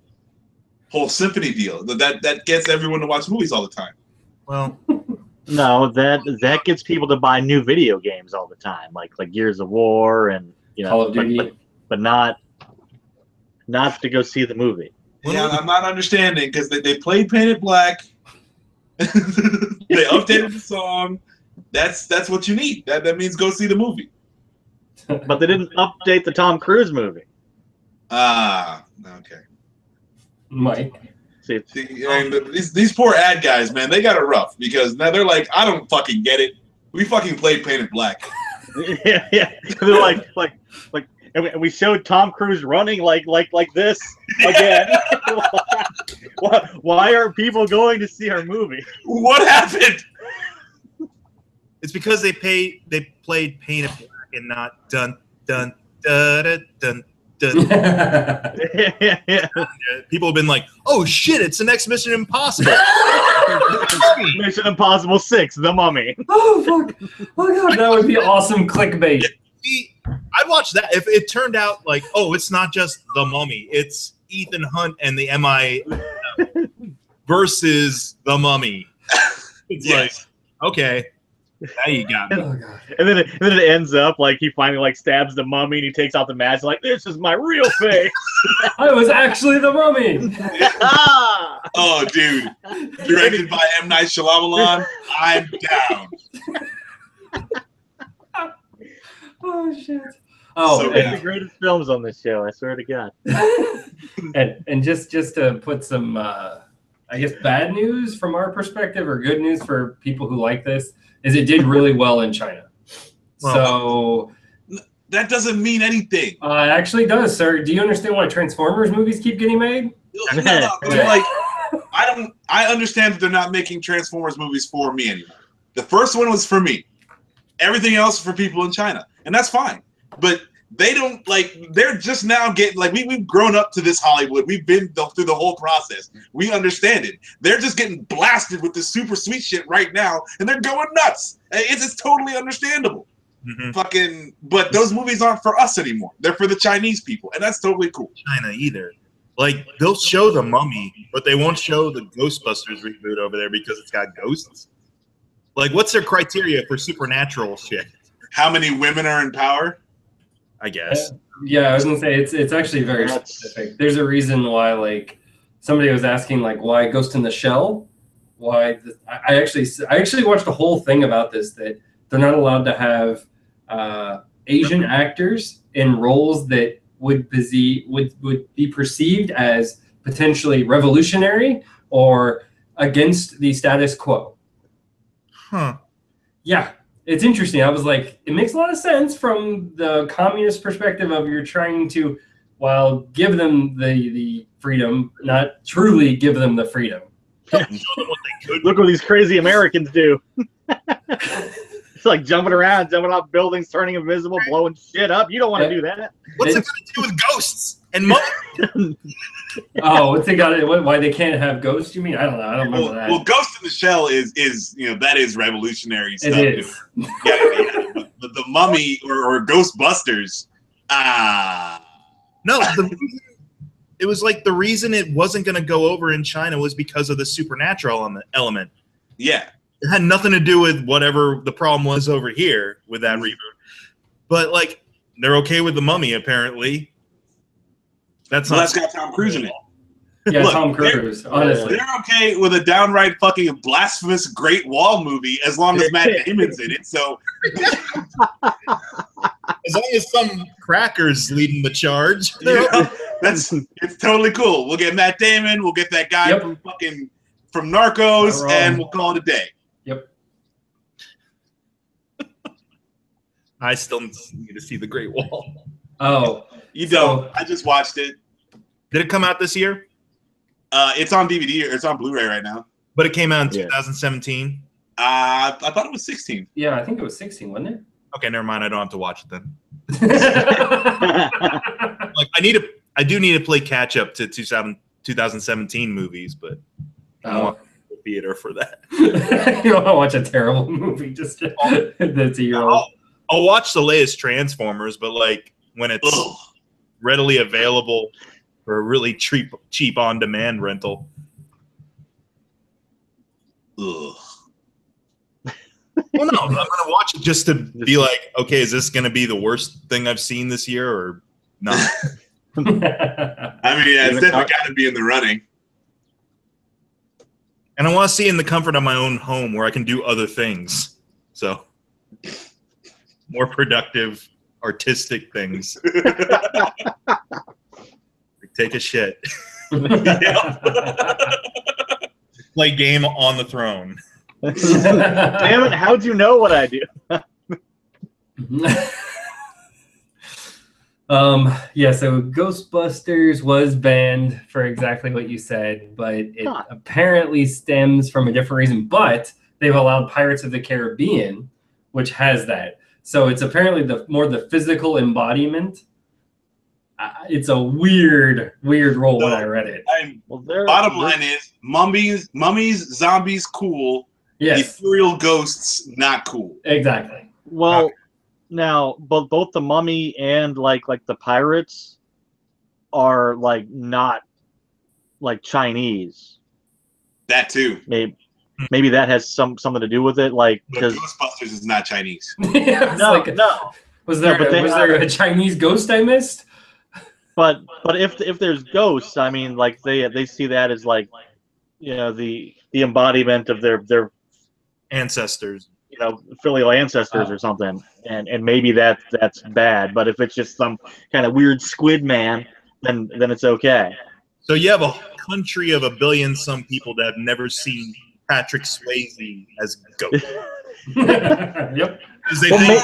S3: whole symphony deal. That gets everyone to watch movies all the time.
S4: Well,
S2: no, that gets people to buy new video games all the time, like Gears of War and, you know,
S1: Call of Duty.
S2: but not to go see the movie.
S3: Yeah, I'm not understanding because they played Painted Black. They updated the song. That's what you need. That means go see the movie.
S2: But they didn't update the Tom Cruise movie.
S3: Ah, okay.
S1: Mike.
S3: See, I mean, these poor ad guys, man, they got it rough because now they're like, I don't fucking get it. We fucking played Painted Black.
S2: Yeah. They're like, and we showed Tom Cruise running like this again. Why are people going to see our movie?
S3: What happened?
S4: it's because they played Painted Black and not dun dun dun dun dun. People have been like, "Oh shit! It's the next Mission Impossible."
S2: Mission Impossible 6, The Mummy.
S1: Oh fuck! Oh god, that would be awesome clickbait.
S4: I'd watch that if it turned out like, oh, it's not just The Mummy; it's Ethan Hunt and the MI versus The Mummy. It's like, okay. Now you got me.
S1: Oh, God.
S2: And then it ends up like he finally like stabs the mummy and he takes out the mask like, this is my real face.
S1: I was actually the Mummy.
S3: Oh, dude. Directed by M. Night Shyamalan. I'm down.
S1: Oh shit. Oh,
S3: So
S2: It's the greatest films on this show, I swear to God.
S1: and just to put some I guess bad news from our perspective or good news for people who like this. is it did really well in China. So
S3: that doesn't mean anything.
S1: It actually does, sir. Do you understand why Transformers movies keep getting made?
S3: No, like I understand that they're not making Transformers movies for me anymore. The first one was for me. Everything else is for people in China, and that's fine. But they don't they're just now getting we've grown up to this Hollywood. We've been through the whole process. We understand it. They're just getting blasted with this super sweet shit right now, and they're going nuts. It's totally understandable. But those movies aren't for us anymore. They're for the Chinese people, and that's totally cool.
S4: China either. Like, they'll show The Mummy, but they won't show the Ghostbusters reboot over there because it's got ghosts. Like, what's their criteria for supernatural shit?
S3: How many women are in power?
S4: I guess.
S1: Yeah, I was gonna say it's actually very specific. There's a reason why somebody was asking why Ghost in the Shell. Why I actually watched a whole thing about this, that they're not allowed to have Asian actors in roles that would be perceived as potentially revolutionary or against the status quo.
S4: Huh.
S1: Yeah, it's interesting. I was like, it makes a lot of sense from the communist perspective of you're trying to, while give them the freedom, not truly give them the freedom.
S2: Look what these crazy Americans do. It's like jumping around, jumping off buildings, turning invisible, blowing shit up. You don't want to do that.
S4: What's it got to do with ghosts and money?
S1: What's it got? Why they can't have ghosts? You mean? I don't know. I don't remember that.
S3: Well, Ghost in the Shell is that is revolutionary stuff.
S1: It is.
S3: Yeah. But the Mummy or Ghostbusters,
S4: No, it was the reason it wasn't going to go over in China was because of the supernatural element.
S3: Yeah.
S4: It had nothing to do with whatever the problem was over here with that reboot. But they're okay with The Mummy apparently. That's
S3: got Tom Cruise in it.
S1: Yeah, look, Tom Cruise. Honestly,
S3: they're okay with a downright fucking blasphemous Great Wall movie as long as Matt Damon's in it. So
S4: as long as some cracker's leading the charge,
S3: it's totally cool. We'll get Matt Damon. We'll get that guy from Narcos, and we'll call it a day.
S1: Yep.
S4: I still need to see The Great Wall.
S1: Oh,
S3: you don't. I just watched it.
S4: Did it come out this year?
S3: It's on DVD or it's on Blu-ray right now.
S4: But it came out in 2017.
S3: I thought it was 16.
S1: Yeah, I think it was 16, wasn't it?
S4: Okay, never mind. I don't have to watch it then. I do need to play catch up to 2017 movies, but I don't want the theater for that.
S1: You don't want to watch a terrible movie just that's a year old.
S4: I'll watch the latest Transformers, but when it's readily available for a really cheap on-demand rental.
S3: Ugh.
S4: Well, no, I'm going to watch it just to be like, okay, is this going to be the worst thing I've seen this year or not?
S3: I mean, it's definitely got to be in the running.
S4: And I want to see it in the comfort of my own home where I can do other things. So, more productive, artistic things. Take a shit. Play game on the throne.
S2: Damn it, how'd you know what I do?
S1: So Ghostbusters was banned for exactly what you said, but it apparently stems from a different reason. But they've allowed Pirates of the Caribbean, which has that. So it's apparently the physical embodiment. It's a weird role when I read it.
S3: Bottom line is mummies, zombies, cool.
S1: Yes.
S3: Ethereal ghosts, not cool.
S1: Exactly.
S2: Well, now, both the Mummy and the pirates are not Chinese.
S3: That too.
S2: Maybe that has something to do with it.
S3: Because Ghostbusters is not Chinese.
S2: No.
S1: Was there a Chinese ghost I missed?
S2: But if there's ghosts, I mean, they see that as the embodiment of their
S4: ancestors,
S2: filial ancestors or something, and maybe that's bad. But if it's just some kind of weird squid man, then it's okay.
S4: So you have a country of 1 billion some people that have never seen Patrick Swayze as ghost.
S1: Yep.
S4: Because they
S2: Well,
S4: think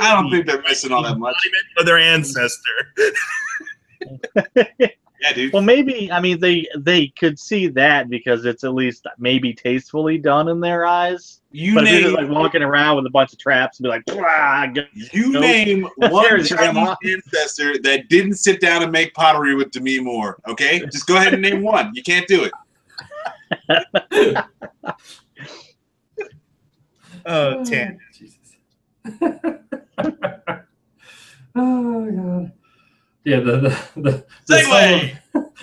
S3: I don't think they're missing all that much.
S4: of their ancestor.
S3: Yeah, dude.
S2: Well, maybe, I mean, they could see that because it's at least maybe tastefully done in their eyes.
S3: You
S2: But if you're
S3: name
S2: just like walking around with a bunch of traps and be like,
S3: you
S2: Nope.
S3: name one
S2: There's your
S3: Chinese
S2: grandma.
S3: ancestor that didn't sit down and make pottery with Demi Moore. Okay, just go ahead and name one. You can't do it.
S4: Oh, Tan.
S1: Jesus. Oh god. Yeah, the
S3: Segue!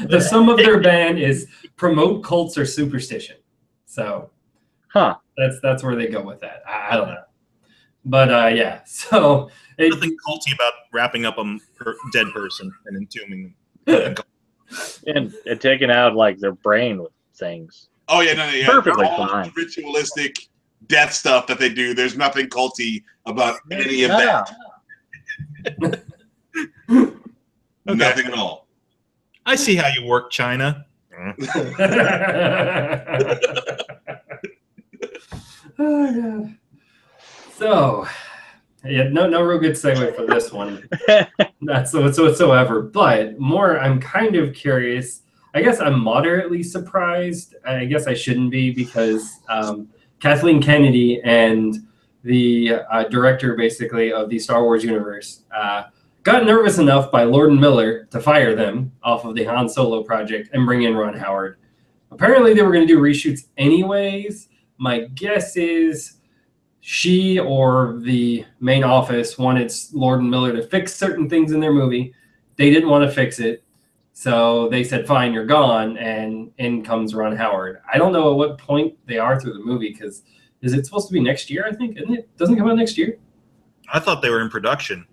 S1: the sum of their ban is promote cults or superstition. So
S2: huh.
S1: that's where they go with that. I don't know. But yeah, so
S4: Nothing culty about wrapping up a dead person and entombing them.
S2: And taking out like their brain with things.
S3: Oh yeah, no, yeah.
S2: Perfectly
S3: all
S2: fine.
S3: the ritualistic death stuff that they do. There's nothing culty about any of that.
S4: Okay.
S3: Nothing at all.
S4: I see how you work, China.
S1: Oh god. So yeah, no real good segue for this one. Not so whatsoever. But more, I'm kind of curious. I guess I'm moderately surprised. I guess I shouldn't be because Kathleen Kennedy and the director, basically, of the Star Wars universe got nervous enough by Lord and Miller to fire them off of the Han Solo project and bring in Ron Howard. Apparently, they were going to do reshoots anyways. My guess is she or the main office wanted Lord and Miller to fix certain things in their movie. They didn't want to fix it. So they said, fine, you're gone. And in comes Ron Howard. I don't know at what point they are through the movie because is it supposed to be next year, I think? Isn't it? Doesn't it come out next year?
S4: I thought they were in production.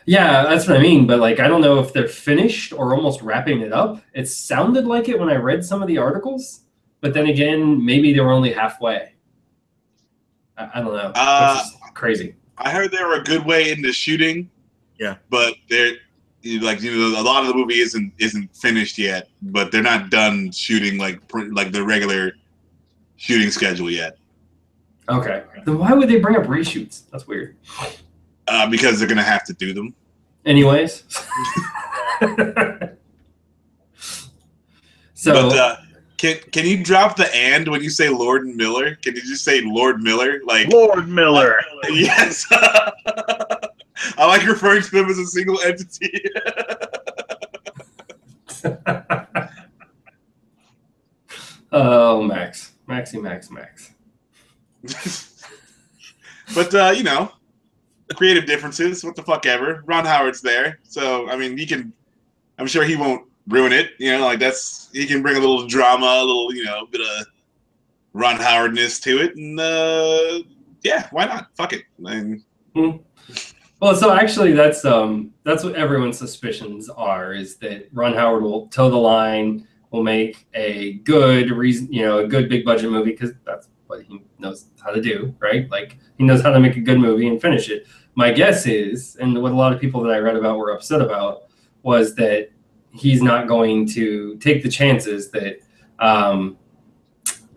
S1: Yeah, that's what I mean. But like, I don't know if they're finished or almost wrapping it up. It sounded like it when I read some of the articles. But then again, maybe they were only halfway. I don't know. Which is crazy.
S3: I heard they were a good way into shooting.
S4: Yeah.
S3: But they're like, you know, a lot of the movie isn't finished yet, but they're not done shooting like the regular shooting schedule yet.
S1: Okay. Then why would they bring up reshoots? That's weird.
S3: Because they're gonna have to do them.
S1: Anyways. So
S3: But can you drop the "and" when you say Lord and Miller? Can you just say Lord Miller? Like
S2: Lord Miller.
S3: Yes. I like referring to them as a single entity.
S1: oh, Maxie.
S3: But you know, creative differences. What the fuck ever. Ron Howard's there, so I mean, I'm sure he won't ruin it. You know, like he can bring a little drama, a little, you know, bit of Ron Howardness to it, and yeah, why not? Fuck it.
S1: Well, so actually, that's what everyone's suspicions are: is that Ron Howard will toe the line, will make a good a good big budget movie because that's what he knows how to do, right? Like he knows how to make a good movie and finish it. My guess is, and what a lot of people that I read about were upset about, was that he's not going to take the chances that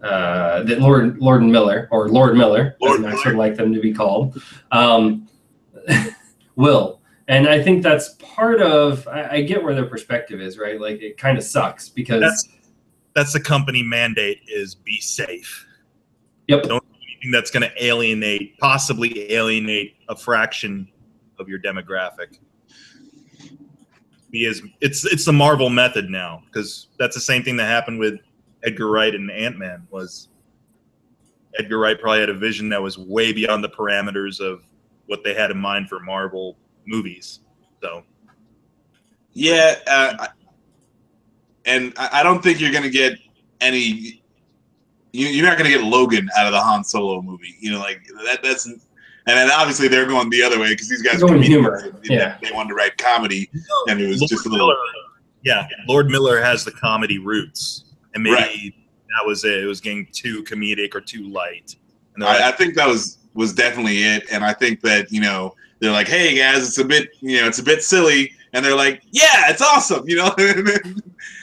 S1: that Lord Miller, or Lord Miller, as Max would like them to be called, will. And I think that's part of, I get where their perspective is, right? Like it kind of sucks because
S4: that's the company mandate is be safe.
S1: Yep.
S4: Don't do anything that's going to possibly alienate a fraction of your demographic. It's the Marvel method now, because that's the same thing that happened with Edgar Wright and Ant-Man. Was Edgar Wright probably had a vision that was way beyond the parameters of what they had in mind for Marvel movies. So
S3: yeah, and I don't think you're going to get any. You're not going to get Logan out of the Han Solo movie. You know, like that's. And then obviously they're going the other way because these guys are
S1: going humor.
S3: Yeah, they wanted to write comedy, and it was just a little.
S4: Yeah, Lord Miller has the comedy roots, and maybe that was it. It was getting too comedic or too light. And
S3: I think that was definitely it, and I think that they're like, hey guys, it's a bit silly, and they're like, yeah, it's awesome,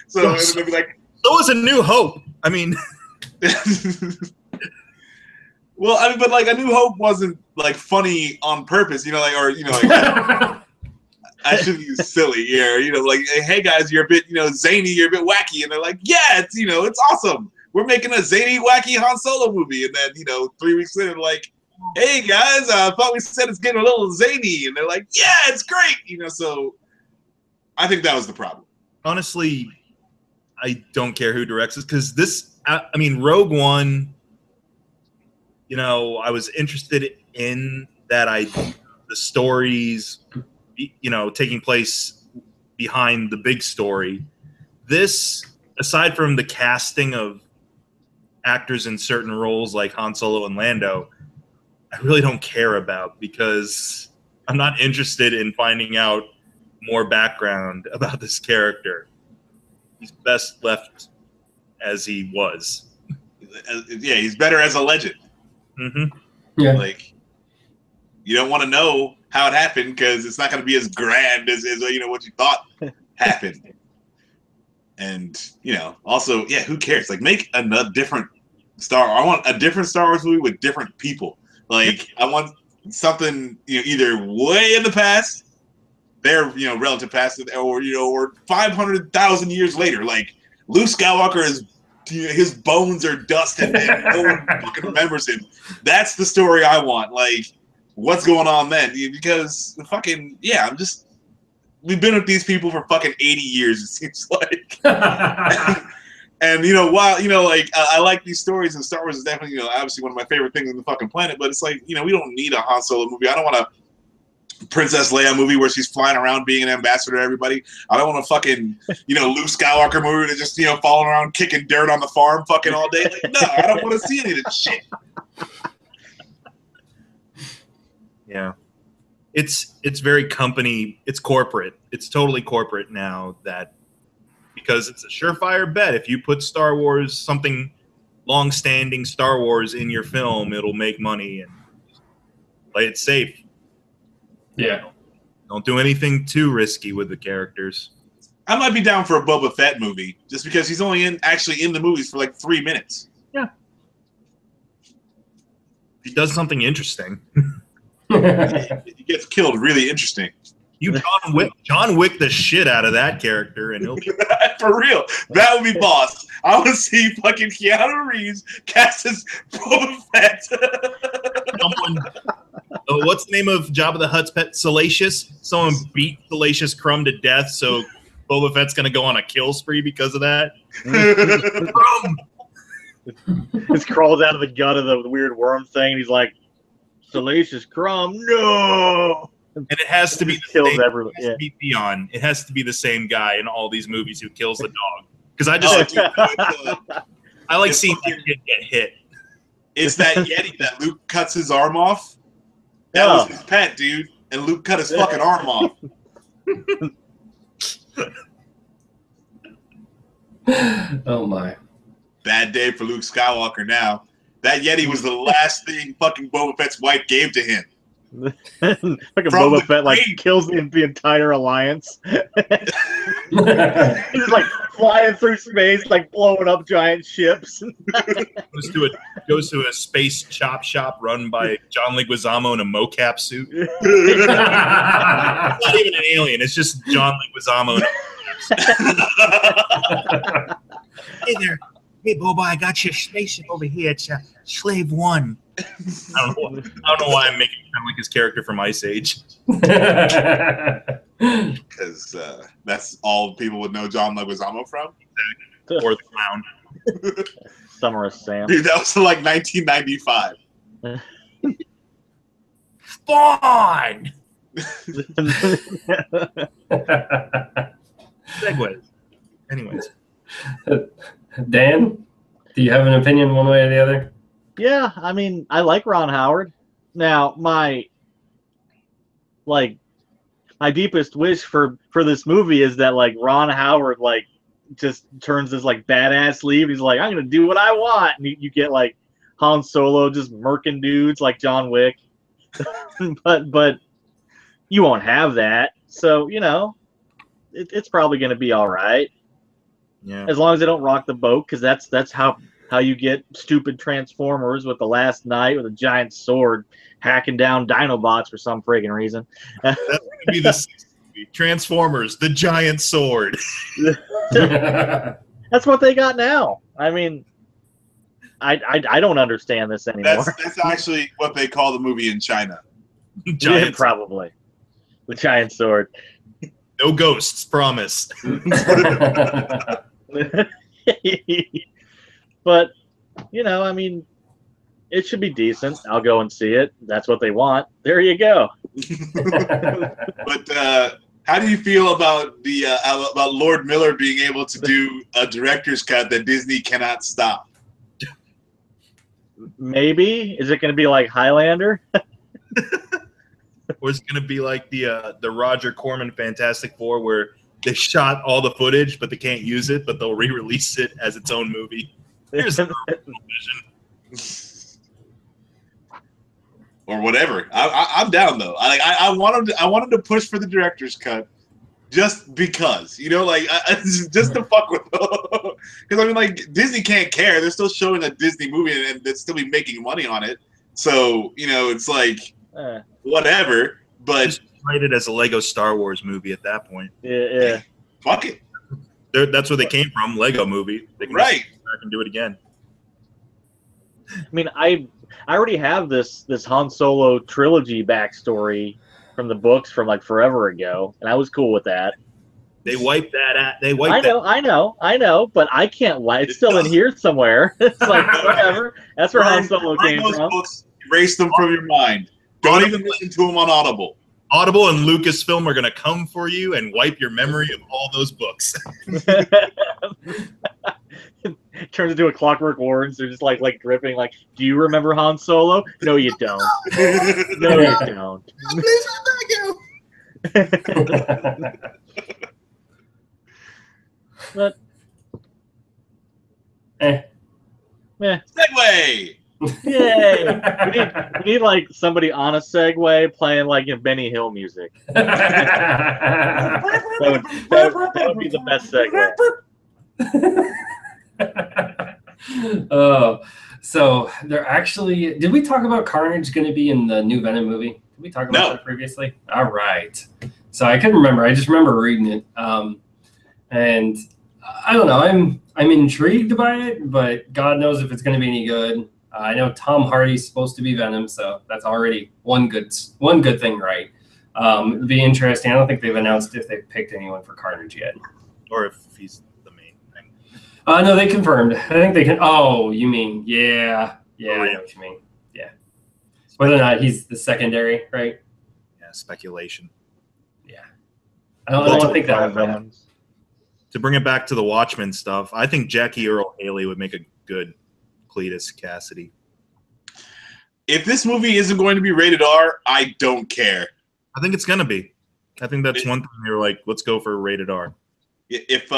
S3: So and they'll be like,
S4: so was A New Hope. I mean.
S3: Well, I mean, but like A New Hope wasn't like funny on purpose, you know, like or you know, like I shouldn't use silly here, you know, like hey guys, you're a bit, you know, zany, you're a bit wacky, and they're like, yeah, it's you know, it's awesome. We're making a zany, wacky Han Solo movie, and then you know, 3 weeks later, like, hey guys, I thought we said it's getting a little zany, and they're like, yeah, it's great, you know. So I think that was the problem.
S4: Honestly, I don't care who directs this because this. I mean, Rogue One. You know, I was interested in that. The stories, you know, taking place behind the big story. This, aside from the casting of actors in certain roles like Han Solo and Lando, I really don't care about because I'm not interested in finding out more background about this character. He's best left as he was.
S3: Yeah, he's better as a legend.
S4: Mm-hmm.
S1: Yeah.
S3: Like, you don't want to know how it happened because it's not going to be as grand as you know what you thought happened. And you know, also, yeah, who cares? Like, make another different I want a different Star Wars movie with different people. Like, I want something, you know, either way in the past, their you know relative past, or you know, or 500,000 years later. Like, Luke Skywalker is. His bones are dust and no one fucking remembers him. That's the story I want. Like, what's going on then? Because fucking yeah, we've been with these people for fucking 80 years. It seems like, and you know, while you know, like I like these stories, and Star Wars is definitely you know obviously one of my favorite things on the fucking planet. But it's like you know we don't need a Han Solo movie. I don't want a Princess Leia movie where she's flying around being an ambassador to everybody. I don't want a fucking, you know, Luke Skywalker movie that's just, you know, falling around kicking dirt on the farm fucking all day. Like, no, I don't want to see any of this shit.
S4: Yeah. It's very it's corporate. It's totally corporate now because it's a surefire bet. If you put Star Wars, something long-standing Star Wars in your film, it'll make money and play it safe.
S1: Yeah.
S4: Don't do anything too risky with the characters.
S3: I might be down for a Boba Fett movie just because he's only actually in the movies for like 3 minutes.
S4: Yeah. He does something interesting.
S3: He gets killed really interesting.
S4: You John Wick the shit out of that character, and he'll be
S3: for real. That would be boss. I want to see fucking Keanu Reeves cast as Boba Fett.
S4: What's the name of Jabba the Hutt's pet? Salacious. Someone beat Salacious Crumb to death, so Boba Fett's gonna go on a kill spree because of that. Crumb.
S2: Just crawls out of the gut of the weird worm thing, and he's like, "Salacious Crumb, no!"
S4: And it has to be the
S2: kills
S4: same,
S2: everyone.
S4: It has to be Theon. It has to be the same guy in all these movies who kills the dog. Because I like seeing that kid get hit.
S3: It's that Yeti that Luke cuts his arm off. That was his pet, dude. And Luke cut his fucking arm off.
S1: Oh my.
S3: Bad day for Luke Skywalker now. That Yeti was the last thing fucking Boba Fett's wife gave to him.
S2: Fucking Boba Fett like kills the entire alliance. He's just like flying through space, like blowing up giant ships.
S4: goes to a space chop shop run by John Leguizamo in a mocap suit. It's not even an alien; it's just John Leguizamo in a mocap suit. Hey there, hey Boba, I got your spaceship over here. It's Slave One. I don't know why I'm making him sound like his character from Ice Age.
S3: Because that's all people would know John Leguizamo from.
S4: Exactly. Or the clown.
S2: Summer Sam.
S3: Dude, that was like 1995.
S4: Spawn! Segways. Anyways.
S1: Dan, do you have an opinion one way or the other?
S2: Yeah, I mean, I like Ron Howard. Now, my deepest wish for this movie is that like Ron Howard like just turns this like badass leave. He's like, I'm gonna do what I want, and you get like Han Solo just murking dudes like John Wick. but you won't have that, so you know it's probably gonna be all right.
S4: Yeah.
S2: As long as they don't rock the boat, because that's how how you get stupid Transformers with the Last Knight with a giant sword hacking down Dinobots for some friggin' reason.
S4: That's going to be the sixth movie. Transformers, the giant sword.
S2: That's what they got now. I mean, I don't understand this anymore.
S3: That's actually what they call the movie in China.
S2: Yeah, probably. The giant sword.
S4: No ghosts, promise.
S2: But, you know, I mean, it should be decent. I'll go and see it. That's what they want. There you go.
S3: But how do you feel about about Lord Miller being able to do a director's cut that Disney cannot stop?
S2: Maybe. Is it going to be like Highlander?
S4: Or it's going to be like the Roger Corman Fantastic Four, where they shot all the footage, but they can't use it, but they'll re-release it as its own movie. Here's the vision.
S3: Or whatever. I'm down though. I want him to push for the director's cut, just because, you know, like just to fuck with them. Because I mean, like, Disney can't care. They're still showing a Disney movie and they'll still be making money on it. So, you know, it's like whatever. But
S4: just write it as a Lego Star Wars movie at that point.
S2: Yeah.
S3: Fuck it.
S4: That's where they came from, Lego movie. They can
S3: Right.
S4: Just go back and do it again.
S2: I mean, I already have this Han Solo trilogy backstory from the books from like forever ago, and I was cool with that.
S4: They wiped that out. They wiped
S2: I know, but I can't wipe. It's still in here somewhere. It's like whatever. That's where Han Solo came from.
S3: Books, erase them from your mind. Don't even listen to them on Audible.
S4: Audible and Lucasfilm are going to come for you and wipe your memory of all those books.
S2: Turns into a Clockwork Orange. They're just like dripping. Like, do you remember Han Solo? No, you don't. No, you don't. But
S3: Segway.
S2: yay! We need like somebody on a Segway playing like Benny Hill music. that would be the best Segway.
S1: Oh, so they're actually. Did we talk about Carnage going to be in the new Venom movie? Did we talk about that previously? All right. So I couldn't remember. I just remember reading it, and I don't know. I'm intrigued by it, but God knows if it's going to be any good. I know Tom Hardy's supposed to be Venom, so that's already one good thing, right? It'll be interesting. I don't think they've announced if they've picked anyone for Carnage yet,
S4: or if he's the main thing.
S1: No, they confirmed. I think they can. Oh, you mean I know what you mean. Yeah, whether or not he's the secondary, right?
S4: Yeah, speculation.
S1: Yeah, I don't think that would.
S4: To bring it back to the Watchmen stuff, I think Jackie Earle Haley would make a good Cletus Cassidy.
S3: If this movie isn't going to be rated R, I don't care.
S4: I think it's gonna be. I think that's one thing they were like, let's go for rated R.
S3: If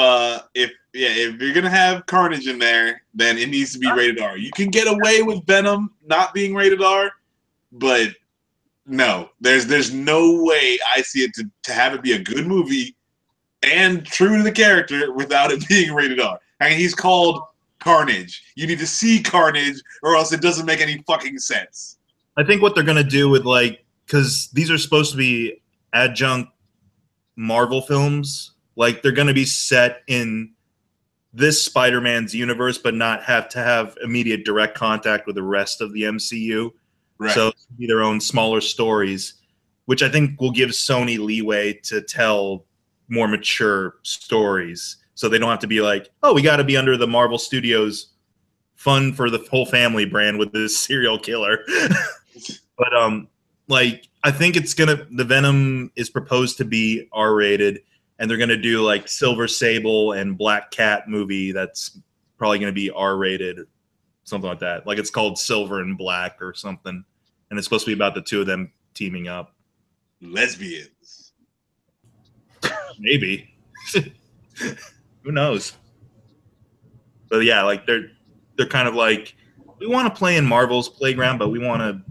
S3: you're gonna have Carnage in there, then it needs to be rated R. You can get away with Venom not being rated R, but no, there's no way I see it to have it be a good movie and true to the character without it being rated R. I mean, he's called Carnage. You need to see Carnage, or else it doesn't make any fucking sense.
S4: I think what they're gonna do with, like, because these are supposed to be adjunct Marvel films, like they're gonna be set in this Spider-Man's universe, but not have to have immediate direct contact with the rest of the MCU.
S3: Right.
S4: So it'll be their own smaller stories, which I think will give Sony leeway to tell more mature stories. So they don't have to be like, oh, we got to be under the Marvel Studios fun for the whole family brand with this serial killer. But like, I think the Venom is proposed to be R-rated, and they're gonna do like Silver Sable and Black Cat movie that's probably gonna be R-rated, something like that. Like, it's called Silver and Black or something, and it's supposed to be about the two of them teaming up.
S3: Lesbians.
S4: Maybe. Who knows? But yeah, like they're kind of like, we want to play in Marvel's playground, but we want to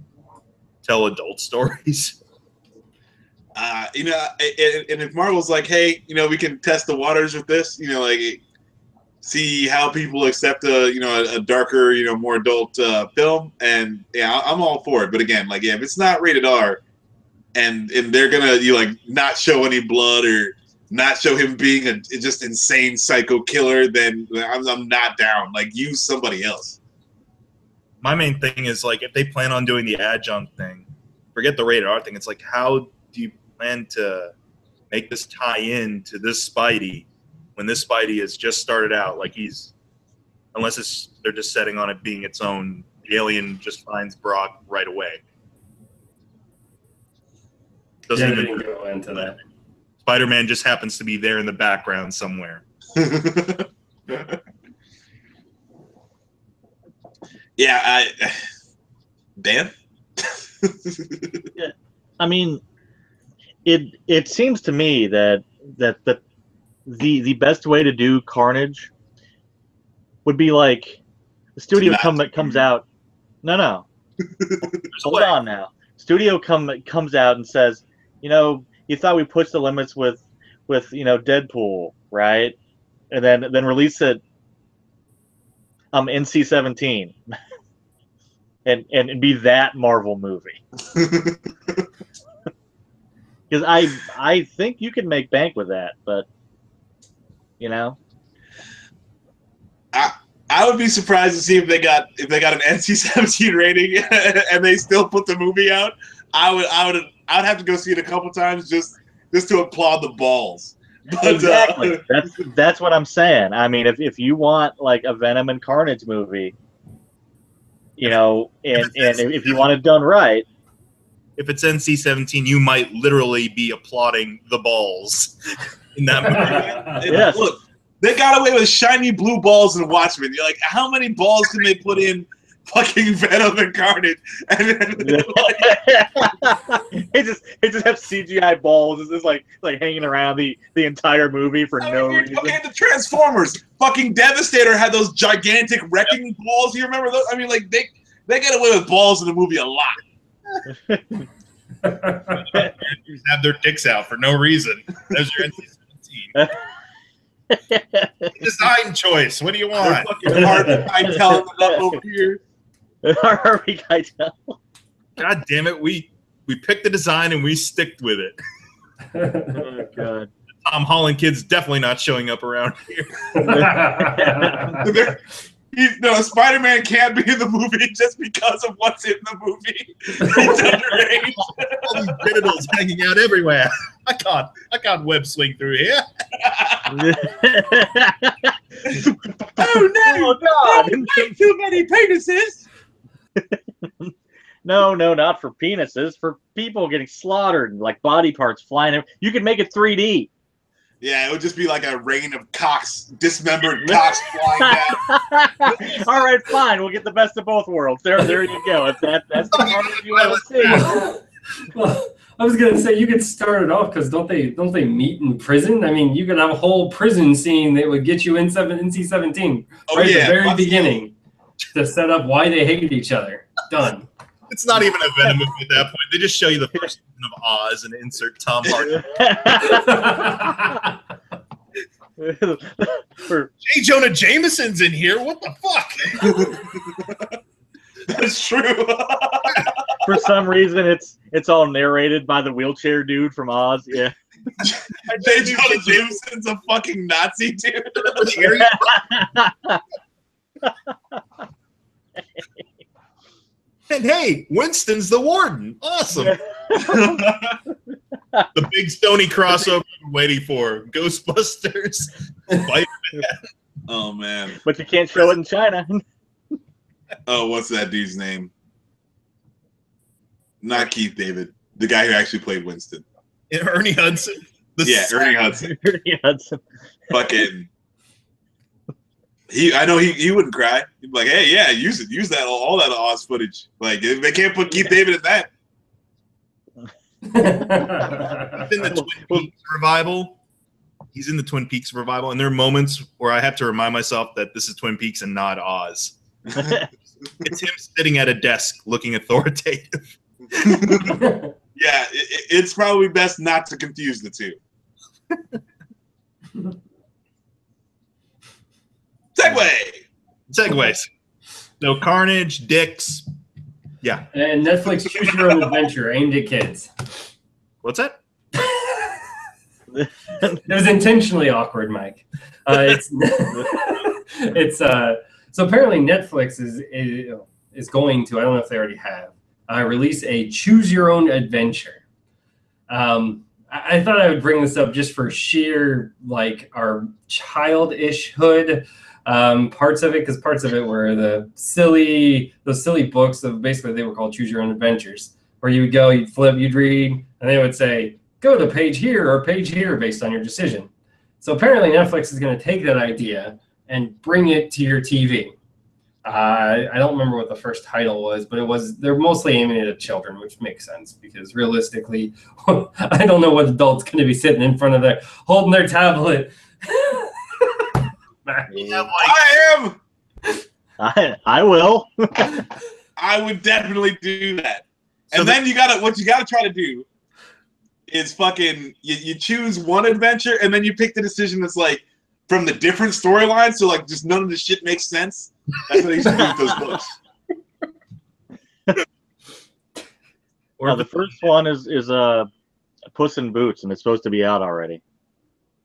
S4: tell adult stories.
S3: And if Marvel's like, hey, we can test the waters with this, like, see how people accept a darker, more adult film, and yeah, I'm all for it. But again, like, yeah, if it's not rated R, and they're gonna not show any blood or not show him being a just insane psycho killer, then I'm not down. Like, use somebody else.
S4: My main thing is, like, if they plan on doing the adjunct thing, forget the rated R thing. It's like, how do you plan to make this tie in to this Spidey when this Spidey has just started out? Like, unless they're just setting on it being its own, the alien just finds Brock right away. Doesn't even
S1: go into that.
S4: Spider-Man just happens to be there in the background somewhere.
S3: Yeah, Dan?
S2: Yeah, I mean, it seems to me that the best way to do Carnage would be like the studio comes out. No. Hold on now. Studio comes out and says, you thought we pushed the limits with Deadpool, right? And then release it NC-17 and be that Marvel movie. Because I think you can make bank with that, but
S3: I would be surprised to see if they got an NC-17 rating and they still put the movie out. I'd have to go see it a couple times just to applaud the balls. But,
S2: exactly. That's what I'm saying. I mean, if you want like a Venom and Carnage movie, and if you want it done right.
S4: If it's NC-17, you might literally be applauding the balls in that movie.
S2: Yes.
S3: Look, they got away with shiny blue balls in Watchmen. You're like, how many balls can they put in fucking Venom and Carnage? And then,
S2: it just have CGI balls. It's just like hanging around the entire movie for no reason.
S3: Okay, the Transformers. Fucking Devastator had those gigantic wrecking balls. You remember those? I mean, like, they get away with balls in the movie a lot.
S4: Have their dicks out for no reason. There's your NC-17. Design choice. What do you want?
S3: Fucking Harvey Keitel up over here.
S2: Harvey Keitel.
S4: God damn it! We picked the design and we sticked with it.
S2: Oh God.
S4: Tom Holland kid's definitely not showing up around here.
S3: Spider-Man can't be in the movie just because of what's in the movie. He's underage.
S4: All these genitals hanging out everywhere. I can't web swing through here.
S3: Oh no!
S2: God!
S3: Too many penises.
S2: No, not for penises. For people getting slaughtered, like body parts flying. You could make it 3D.
S3: Yeah, it would just be like a rain of cocks, dismembered cocks flying down.
S2: All right, fine. We'll get the best of both worlds. There you go. If that's the part you want to see.
S1: Well, I was gonna say you could start it off because don't they meet in prison? I mean, you could have a whole prison scene that would get you NC-17 at the very beginning to set up why they hate each other. Done.
S4: It's not even a Venom movie at that point. They just show you the first season of Oz and insert Tom Hardy. J. Jonah Jameson's in here. What the fuck?
S3: That's true.
S2: For some reason, it's all narrated by the wheelchair dude from Oz. Yeah.
S3: J. Jonah Jameson's a fucking Nazi dude.
S4: And hey, Winston's the warden. Awesome. The big Sony crossover we're waiting for. Ghostbusters. Spider-Man.
S3: Oh, man.
S2: But you can't show it in China.
S3: Oh, what's that dude's name? Not Keith David. The guy who actually played Winston.
S4: Ernie Hudson.
S3: Ernie Hudson.
S2: Ernie Hudson.
S3: Fucking... I know he wouldn't cry. He'd be like, hey, yeah, use it. Use that all that Oz footage. Like, they can't put Keith David in that.
S4: He's in the Twin Peaks revival. He's in the Twin Peaks revival, and there are moments where I have to remind myself that this is Twin Peaks and not Oz. It's him sitting at a desk looking authoritative.
S3: Yeah, it's probably best not to confuse the two.
S4: Segues. So Carnage, Dicks. Yeah.
S1: And Netflix Choose Your Own Adventure aimed at kids.
S4: What's that?
S1: It was intentionally awkward, Mike. It's so apparently Netflix is going to, I don't know if they already have, release a Choose Your Own Adventure. I thought I would bring this up just for sheer like our childish-hood parts of it, because parts of it were those silly books of basically they were called Choose Your Own Adventures, where you would go, you'd flip, you'd read, and they would say, go to page here or page here based on your decision. So apparently Netflix is going to take that idea and bring it to your TV. I don't remember what the first title was, but they're mostly aiming it at children, which makes sense because realistically, I don't know what adult's going to be sitting in front of their holding their tablet.
S3: I
S2: will.
S3: I would definitely do that.
S4: So
S3: and then what you gotta try to do is fucking you choose one adventure and then you pick the decision that's like from the different storylines, so like just none of the shit makes sense. That's what they should do with those books.
S2: Well, the first one is Puss in Boots, and it's supposed to be out already.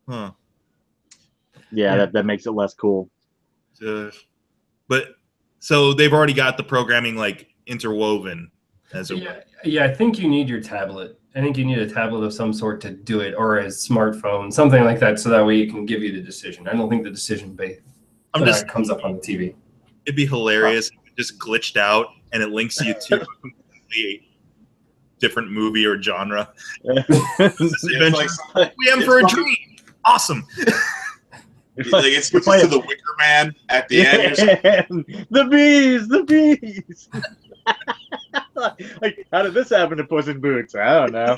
S4: Huh.
S2: Yeah, that makes it less cool.
S4: But so they've already got the programming like interwoven as a
S1: yeah, I think you need your tablet. I think you need a tablet of some sort to do it, or a smartphone, something like that, so that way it can give you the decision. I don't think the decision comes up on the TV.
S4: It'd be hilarious if it just glitched out and it links you to a completely different movie or genre.
S3: It's like,
S4: we am for a dream. Awesome.
S3: Like it switches to the Wicker Man at the end.
S2: The bees. Like, how did this happen to Puss in Boots? I don't know.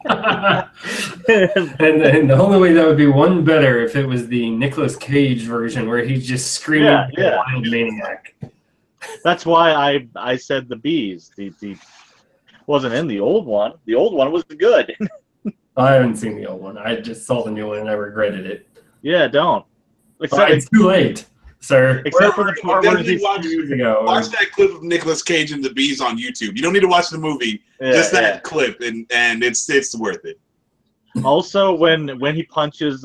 S1: and the only way that would be one better if it was the Nicolas Cage version where he's just screaming like a wild maniac.
S2: That's why I said the bees. The wasn't in the old one. The old one was good.
S1: I haven't seen the old one. I just saw the new one and I regretted it.
S2: Yeah, don't.
S1: It's too late, sir.
S2: Except for the part where he's
S1: years ago.
S3: Watch that clip of Nicolas Cage and the bees on YouTube. You don't need to watch the movie. Just that clip, and it's worth it.
S2: Also, when he punches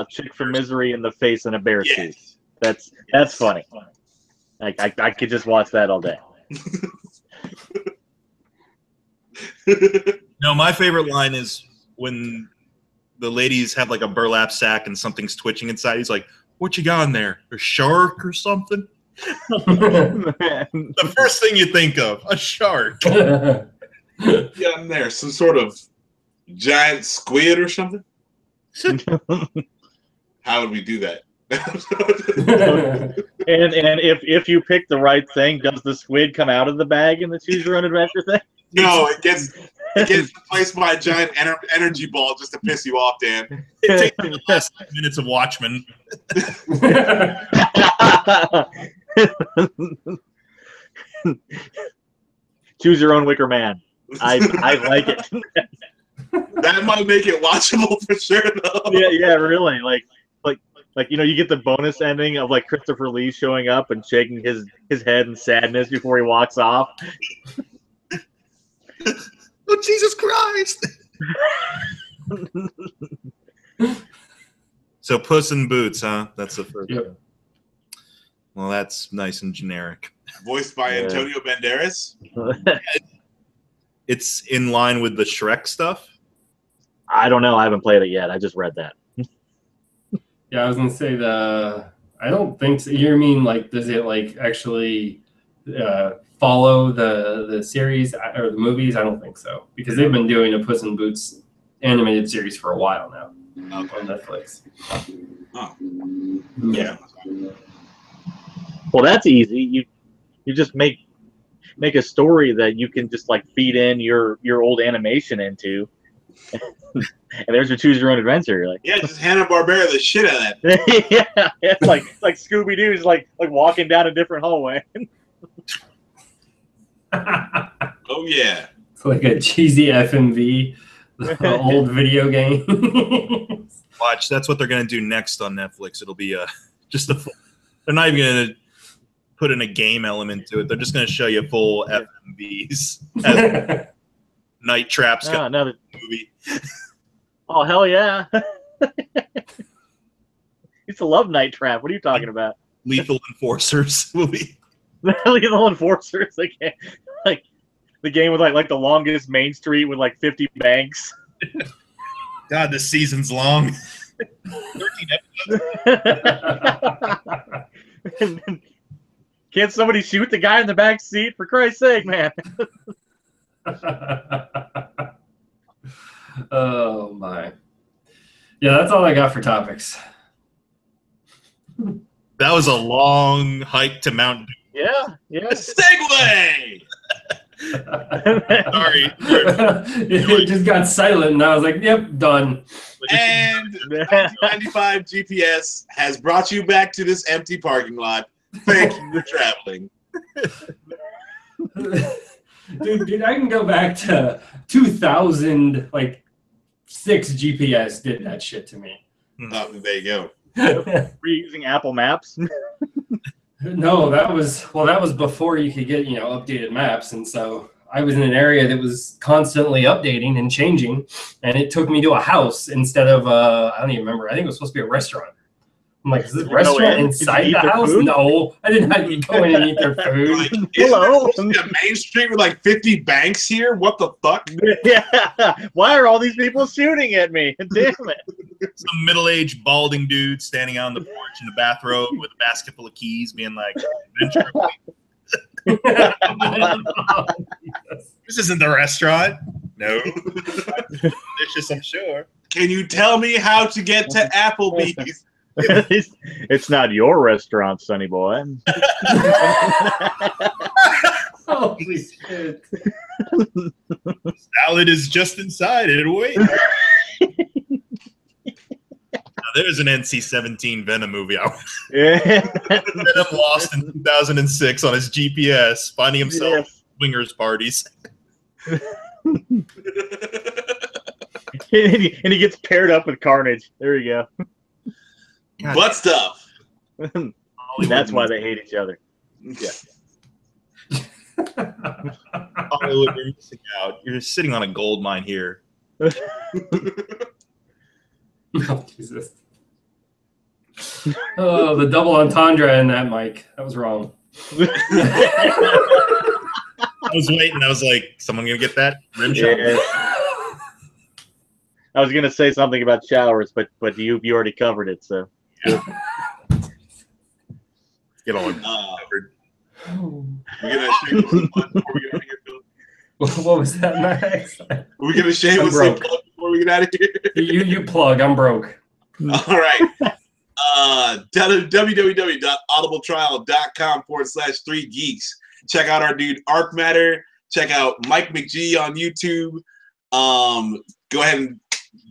S2: Chick from Misery in the face in a bear suit, that's funny. I could just watch that all day.
S4: No, my favorite line is when the ladies have like a burlap sack and something's twitching inside. He's like, "What you got in there? A shark or something?" The first thing you think of, a shark.
S3: Yeah, in there, some sort of giant squid or something. How would we do that?
S2: and if you pick the right thing, does the squid come out of the bag in the Choose Your Own Adventure thing?
S3: No, it gets replaced by a giant energy ball just to piss you off, Dan.
S4: It takes the last 10 minutes of Watchmen.
S2: Choose Your Own Wicker Man. I like it.
S3: That might make it watchable for sure, though.
S2: Yeah, really. Like you get the bonus ending of like Christopher Lee showing up and shaking his head in sadness before he walks off.
S4: Oh, Jesus Christ! So Puss in Boots, huh? That's the first one. Well, that's nice and generic.
S3: Voiced by Antonio Banderas.
S4: It's in line with the Shrek stuff.
S2: I don't know. I haven't played it yet. I just read that.
S1: Yeah, I was gonna say I don't think so. You mean like does it like actually follow the series or the movies? I don't think so because they've been doing a Puss in Boots animated series for a while now on Netflix.
S3: Oh,
S1: yeah.
S2: Well, that's easy. You just make a story that you can just like feed in your old animation into. And there's your Choose Your Own Adventure. You're like,
S3: yeah, just Hanna-Barbera the shit out of that.
S2: yeah, like Scooby-Doo's like walking down a different hallway.
S3: Oh yeah,
S1: It's like a cheesy FMV, old video game.
S4: Watch, that's what they're gonna do next on Netflix. It'll be a Just the full, they're not even going to put in a game element to it. They're just going to show you full FMVs as Night Trap's got
S2: no,
S4: movie.
S2: Oh, hell yeah. Used to love Night Trap. What are you talking about?
S4: Lethal Enforcers movie.
S2: Lethal Enforcers. Like the game with like the longest main street with like 50 banks.
S4: God, this season's long. 13 episodes.
S2: Can't somebody shoot the guy in the back seat? For Christ's sake, man.
S1: Oh my. Yeah, that's all I got for topics.
S4: That was a long hike to Mount Doom.
S2: Yeah.
S3: Segue!
S4: Sorry.
S1: It just got silent, and I was like, yep, done.
S3: And 95 GPS has brought you back to this empty parking lot. Thank you for traveling.
S1: Dude, I can go back to 2006 GPS did that shit to me.
S3: Oh, there you go.
S2: Were you using Apple Maps?
S1: No, that was before you could get, updated maps. And so I was in an area that was constantly updating and changing. And it took me to a house instead of, I don't even remember. I think it was supposed to be a restaurant. I'm like, is this restaurant inside the house?
S2: Food?
S1: No, I didn't have to go in and eat their food.
S3: Like,
S2: Hello?
S3: isn't there a main street with like 50 banks here? What the fuck?
S2: Yeah. Why are all these people shooting at me? Damn it.
S4: Some middle-aged balding dude standing out on the porch in a bathrobe with a basket full of keys being like, this isn't the restaurant. No. Delicious, I'm sure.
S3: Can you tell me how to get to Applebee's?
S2: It's not your restaurant, sonny boy.
S1: Holy shit.
S4: Salad is just inside it. Wait. There's an NC-17 Venom movie out.
S2: Yeah.
S4: Venom lost in 2006 on his GPS, finding himself at swingers parties.
S2: And he gets paired up with Carnage. There you go.
S3: Butt stuff.
S2: That's why they hate each other.
S3: Yeah.
S4: Hollywood, you're missing out. You're sitting on a gold mine here.
S1: Oh, Jesus. Oh, the double entendre in that, Mike. That was wrong.
S4: I was waiting. I was like, someone gonna get that rim shot?
S2: Yeah. I was gonna say something about showers, but you already covered it, so.
S4: Yeah. Get on covered.
S3: We're gonna shave with some blood before we get out of here, Phil.
S1: What was that, Max?
S3: We're gonna shave with some blood before we get out of here.
S1: You plug. I'm broke.
S3: All right. www.audibletrial.com/3geeks. Check out our dude Arc Matter. Check out Mike McGee on YouTube. Go ahead and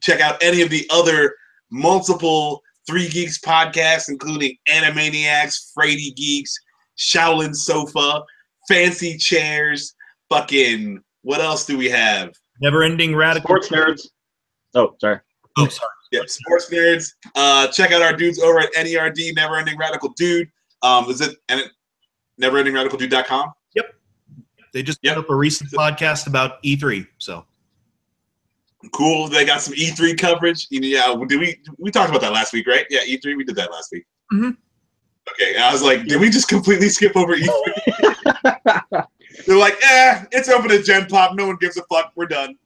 S3: check out any of the other multiple 3 Geeks podcasts, including Animaniacs, Frady Geeks, Shaolin Sofa, Fancy Chairs, fucking what else do we have?
S4: Never Ending Radical.
S2: Sports Nerds. Oh, sorry.
S4: Oh, sorry.
S3: Yeah, Sports Nerds. Check out our dudes over at NERD, Never Ending Radical Dude. Is it neverendingradicaldude.com?
S4: Yep. They just put up a recent podcast about E3, so.
S3: Cool. They got some E3 coverage. Yeah, we talked about that last week, right? Yeah, E3. We did that last week.
S4: Mm-hmm.
S3: Okay, I was like, did we just completely skip over E3? They're like, it's open to Gen Pop. No one gives a fuck. We're done.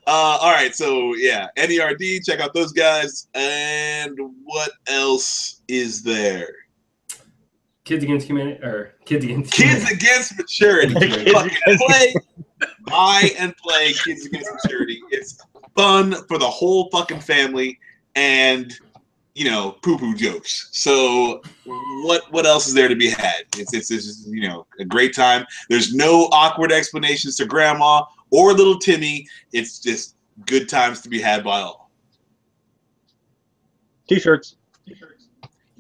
S3: All right, so yeah, NERD. Check out those guys. And what else is there?
S1: Kids Against Humanity, or Kids Against
S3: Kids Against Maturity. Buy and play Kids Against Maturity. It's fun for the whole fucking family, and poo-poo jokes. So what else is there to be had? It's just, a great time. There's no awkward explanations to grandma or little Timmy. It's just good times to be had by all.
S2: T-shirts.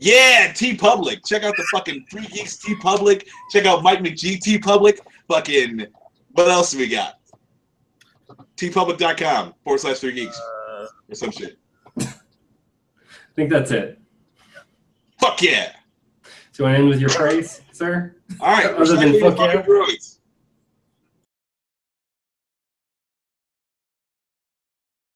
S3: Yeah, T-Public. Check out the fucking 3 Geeks T-Public. Check out Mike McGee T-Public. Fucking, what else do we got? tpublic.com/3geeks. Or some shit.
S1: I think that's it.
S3: Fuck yeah!
S1: So you want to end with your praise, sir?
S3: All right.
S1: Other than fuck yeah?
S3: Droids.